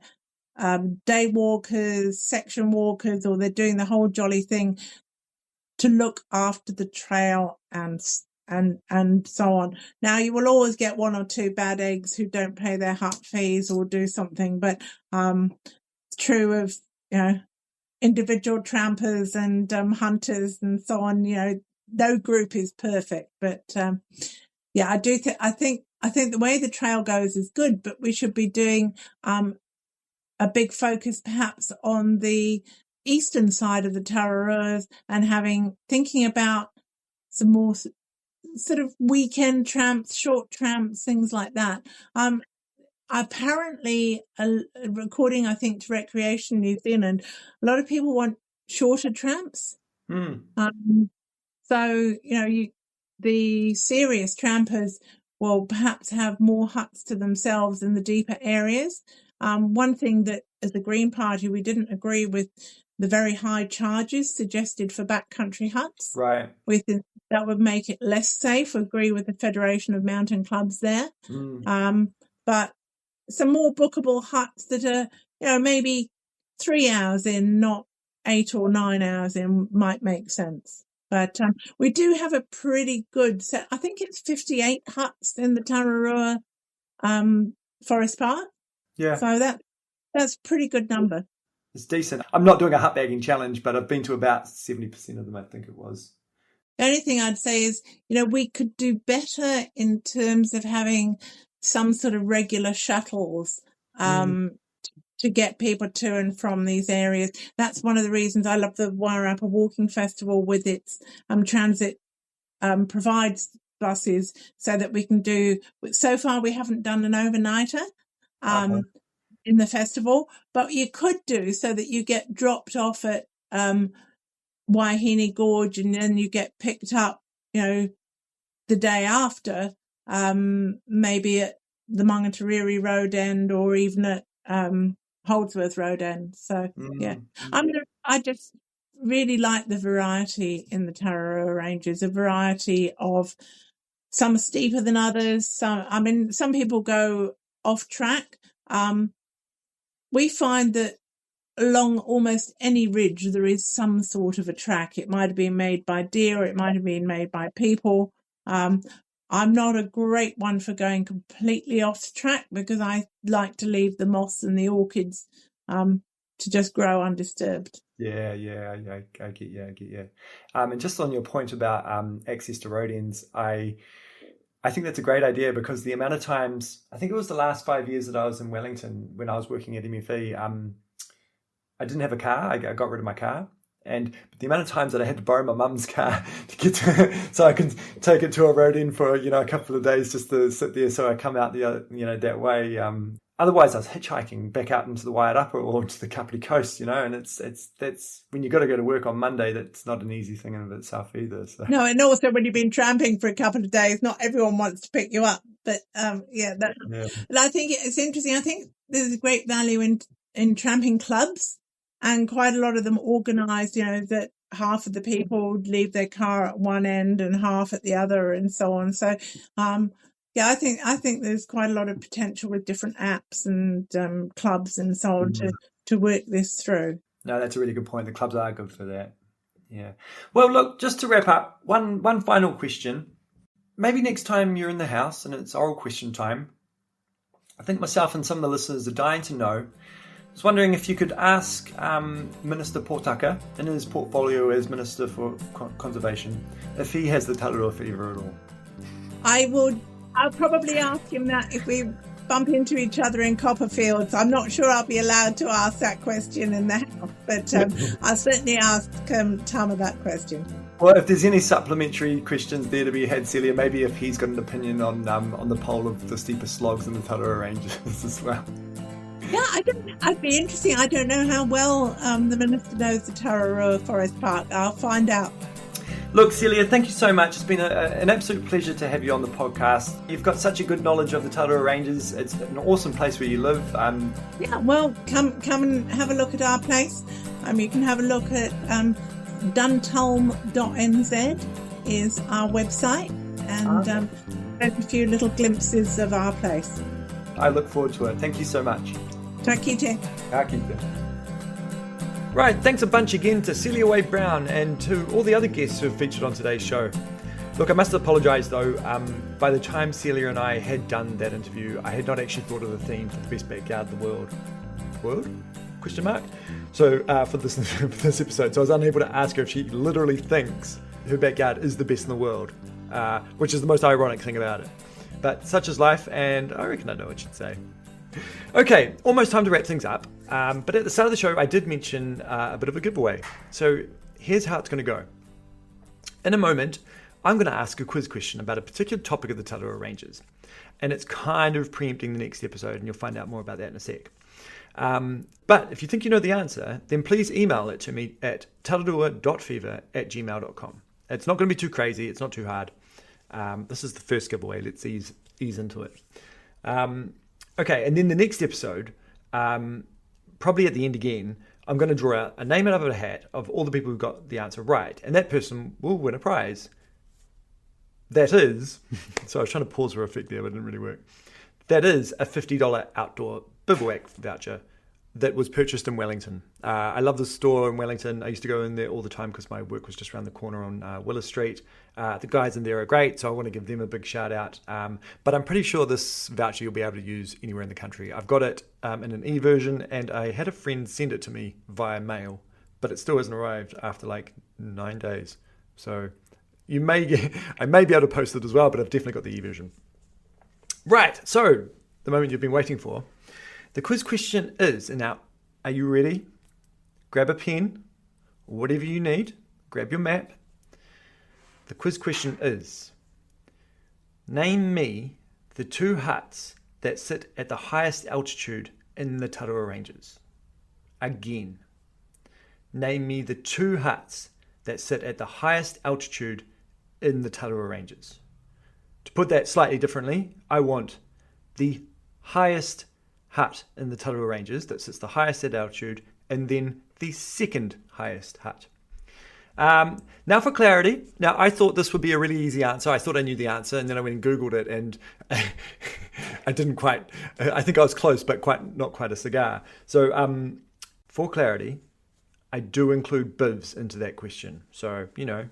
day walkers, section walkers, or they're doing the whole jolly thing, to look after the trail and so on. Now, you will always get one or two bad eggs who don't pay their hut fees or do something, but it's true of, individual trampers and hunters and so on. No group is perfect, but I do I think the way the trail goes is good, but we should be doing a big focus perhaps on the eastern side of the Tararuas and thinking about some more sort of weekend tramps, short tramps, things like that. Apparently, according, I think, to Recreation New Zealand, a lot of people want shorter tramps. So, the serious trampers will perhaps have more huts to themselves in the deeper areas. One thing that, as the Green Party, we didn't agree with the very high charges suggested for backcountry huts. Right. That would make it less safe. Agree with the Federation of Mountain Clubs there. But some more bookable huts that are, maybe 3 hours in, not 8 or 9 hours in, might make sense. But we do have a pretty good set. I think it's 58 huts in the Tararua Forest Park. Yeah. So that's a pretty good number. It's decent. I'm not doing a hut bagging challenge, but I've been to about 70% of them, I think it was. The only thing I'd say is, we could do better in terms of having some sort of regular shuttles to get people to and from these areas. That's one of the reasons I love the Wairarapa Walking Festival with its transit provides buses so that we can do. So far, we haven't done an overnighter in the festival, but you could do so that you get dropped off at Waihini Gorge and then you get picked up, the day after, maybe at the Mangatariri Road End or even at Holdsworth Road End. So I just really like the variety in the Tararua Ranges, a variety of some are steeper than others. Some people go off track. We find that along almost any ridge there is some sort of a track. It might have been made by deer, or it might have been made by people. I'm not a great one for going completely off track because I like to leave the moss and the orchids to just grow undisturbed. Yeah, I get you. And just on your point about access to road ends, I think that's a great idea because the amount of times, I think it was the last 5 years that I was in Wellington when I was working at MFE, I didn't have a car. I got rid of my car. And the amount of times that I had to borrow my mum's car to get to, so I can take it to a road end for, a couple of days just to sit there so I come out the other, that way. Otherwise I was hitchhiking back out into the Wairarapa or into the Kapiti Coast, and that's when you got to go to work on Monday, that's not an easy thing in of itself either. So. No, and also when you've been tramping for a couple of days, not everyone wants to pick you up. But And I think it's interesting. I think there's a great value in tramping clubs. And quite a lot of them organised, that half of the people leave their car at one end and half at the other, and so on. So, I think there's quite a lot of potential with different apps and clubs and so on to work this through. No, that's a really good point. The clubs are good for that. Yeah. Well, look, just to wrap up, one final question. Maybe next time you're in the house and it's oral question time, I think myself and some of the listeners are dying to know, I was wondering if you could ask Minister Portaka, in his portfolio as Minister for Conservation, if he has the Tararua Fever at all. I'll probably ask him that if we bump into each other in Copperfields. I'm not sure I'll be allowed to ask that question in the house, but I'll certainly ask Tama that question. Well, if there's any supplementary questions there to be had, Celia, maybe if he's got an opinion on the pole of the steepest slogs in the Tararua Ranges as well. Yeah, I'd be interesting. I don't know how well the Minister knows the Tararua Forest Park. I'll find out. Look, Celia, thank you so much. It's been an absolute pleasure to have you on the podcast. You've got such a good knowledge of the Tararua Ranges. It's an awesome place where you live. Yeah, well, come and have a look at our place. You can have a look at duntulm.nz is our website, and there's a few little glimpses of our place. I look forward to it. Thank you so much. Ta kite. Ta kite. Right, thanks a bunch again to Celia Wade-Brown and to all the other guests who have featured on today's show. Look, I must apologise though, by the time Celia and I had done that interview, I had not actually thought of the theme for the best backyard in the world. World? Question mark? So, for this episode, so I was unable to ask her if she literally thinks her backyard is the best in the world, which is the most ironic thing about it. But such is life, and I reckon I know what she'd say. Okay, almost time to wrap things up. But at the start of the show, I did mention a bit of a giveaway. So here's how it's going to go. In a moment, I'm going to ask a quiz question about a particular topic of the Tararua Ranges. And it's kind of preempting the next episode, and you'll find out more about that in a sec. But if you think you know the answer, then please email it to me at tararua.fever@gmail.com. It's not going to be too crazy. It's not too hard. This is the first giveaway. Let's ease into it. Okay, and then the next episode, probably at the end again, I'm going to draw out a name out of a hat of all the people who got the answer right, and that person will win a prize. That is, so I was trying to pause for effect there, but it didn't really work. That is a $50 outdoor bivouac voucher that was purchased in Wellington. I love the store in Wellington. I used to go in there all the time because my work was just around the corner on Willis Street. The guys in there are great, so I want to give them a big shout out. But I'm pretty sure this voucher you'll be able to use anywhere in the country. I've got it in an e-version, and I had a friend send it to me via mail, but it still hasn't arrived after like 9 days. So I may be able to post it as well, but I've definitely got the e-version. Right, so the moment you've been waiting for. The quiz question is, and now, are you ready? Grab a pen, or whatever you need. Grab your map. The quiz question is, name me the two huts that sit at the highest altitude in the Tararua Ranges. Again, name me the two huts that sit at the highest altitude in the Tararua Ranges. To put that slightly differently, I want the highest hut in the Tararua Ranges that sits the highest at altitude, and then the second highest hut. Now for clarity, now I thought this would be a really easy answer. I thought I knew the answer, and then I went and Googled it, and I didn't quite, I think I was close, but not quite a cigar. So for clarity, I do include bivs into that question. So, you know,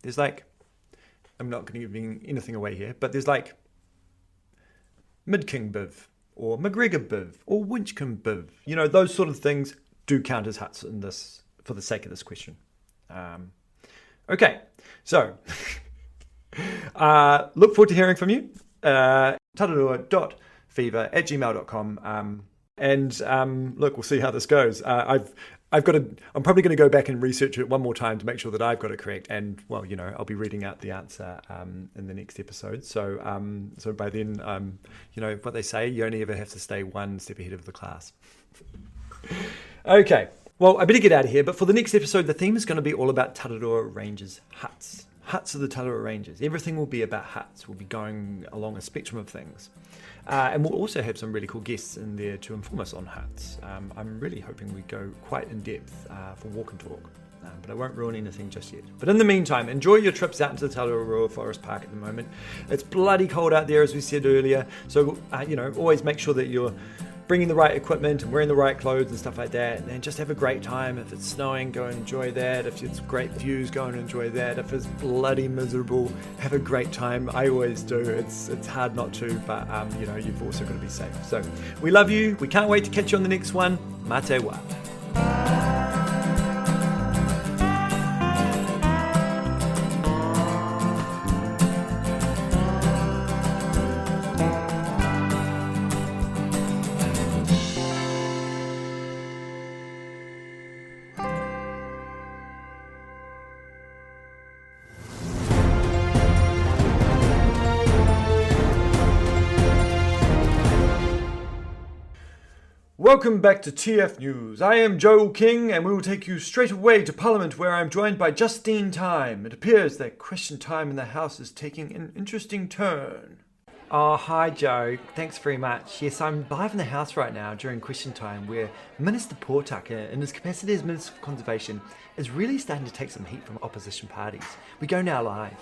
there's like, I'm not going to give anything away here, but there's like Mid-King biv, or McGregor biv, or Winchcombe biv. You know, those sort of things do count as huts in this, for the sake of this question. Okay, so look forward to hearing from you. tararua.fever@gmail.com. And look, we'll see how this goes. I'm probably going to go back and research it one more time to make sure that I've got it correct. And well, you know, I'll be reading out the answer in the next episode. So by then, you know what they say: you only ever have to stay one step ahead of the class. Okay. Well, I better get out of here. But for the next episode, the theme is going to be all about Tararua Ranges huts. Huts of the Tararua Ranges. Everything will be about huts. We'll be going along a spectrum of things. And we'll also have some really cool guests in there to inform us on huts. I'm really hoping we go quite in depth for walk and talk. But I won't ruin anything just yet. But in the meantime, enjoy your trips out into the Tararua Forest Park at the moment. It's bloody cold out there, as we said earlier. So, you know, always make sure that you're bringing the right equipment and wearing the right clothes and stuff like that, and just have a great time. If it's snowing, go and enjoy that. If it's great views, go and enjoy that. If it's bloody miserable, have a great time. I always do. It's hard not to, but you've also got to be safe. So we love you. We can't wait to catch you on the next one. Mate wa. Welcome back to TF News. I am Joel King, and we will take you straight away to Parliament, where I am joined by Justine Time. It appears that question time in the House is taking an interesting turn. Oh, hi Joe. Thanks very much. Yes, I'm live in the House right now during question time, where Minister Portucker, in his capacity as Minister for Conservation, is really starting to take some heat from opposition parties. We go now live.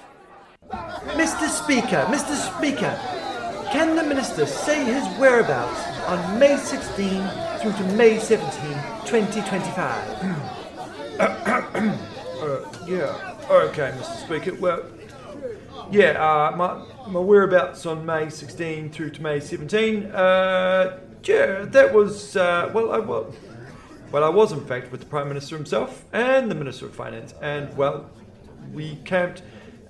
Mr. Speaker, can the Minister say his whereabouts on May 16 through to May 17, 2025? Yeah, okay, Mr. Speaker. Well, yeah, my whereabouts on May 16 through to May 17, yeah, that was, I was in fact with the Prime Minister himself and the Minister of Finance, and, well, we camped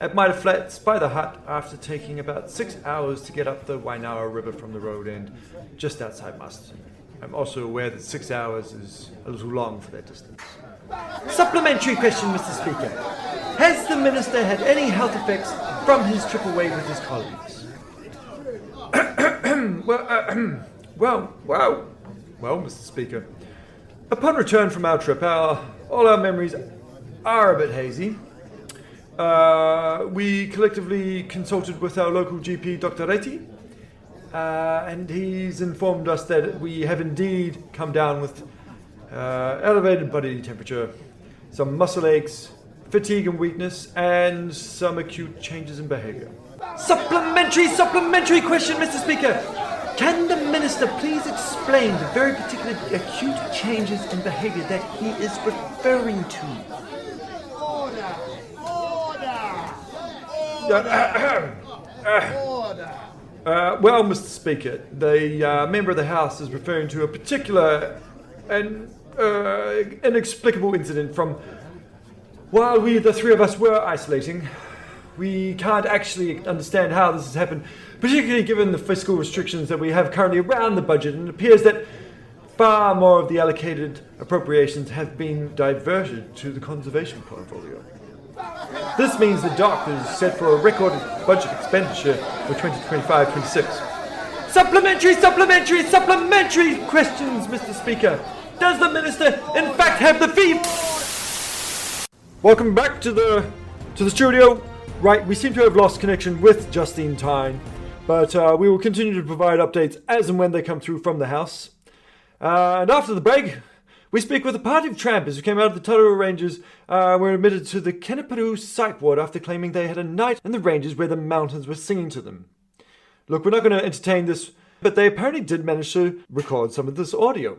at Mitre Flats by the hut after taking about 6 hours to get up the Wainawa River from the road end just outside Muston. I'm also aware that 6 hours is a little long for that distance. Supplementary question, Mr. Speaker. Has the Minister had any health effects from his trip away with his colleagues? Well, Mr. Speaker. Upon return from our trip, all our memories are a bit hazy. We collectively consulted with our local GP, Dr. Reiti, and he's informed us that we have indeed come down with elevated body temperature, some muscle aches, fatigue and weakness, and some acute changes in behaviour. Supplementary question, Mr. Speaker. Can the Minister please explain the very particular acute changes in behaviour that he is referring to? Well, Mr. Speaker, the member of the House is referring to a particular and inexplicable incident from while the three of us were isolating. We can't actually understand how this has happened, particularly given the fiscal restrictions that we have currently around the budget, and it appears that far more of the allocated appropriations have been diverted to the conservation portfolio. This means the DOC is set for a record budget expenditure for 2025-26. Supplementary questions, Mr. Speaker. Does the Minister in fact have the fever? Welcome back to the studio. Right, we seem to have lost connection with Justine Tyne, but we will continue to provide updates as and when they come through from the House. And after the break, we speak with a party of trampers who came out of the Tararua Ranges, were admitted to the Keneparu Psych Ward after claiming they had a night in the ranges where the mountains were singing to them. Look, we're not going to entertain this, but they apparently did manage to record some of this audio.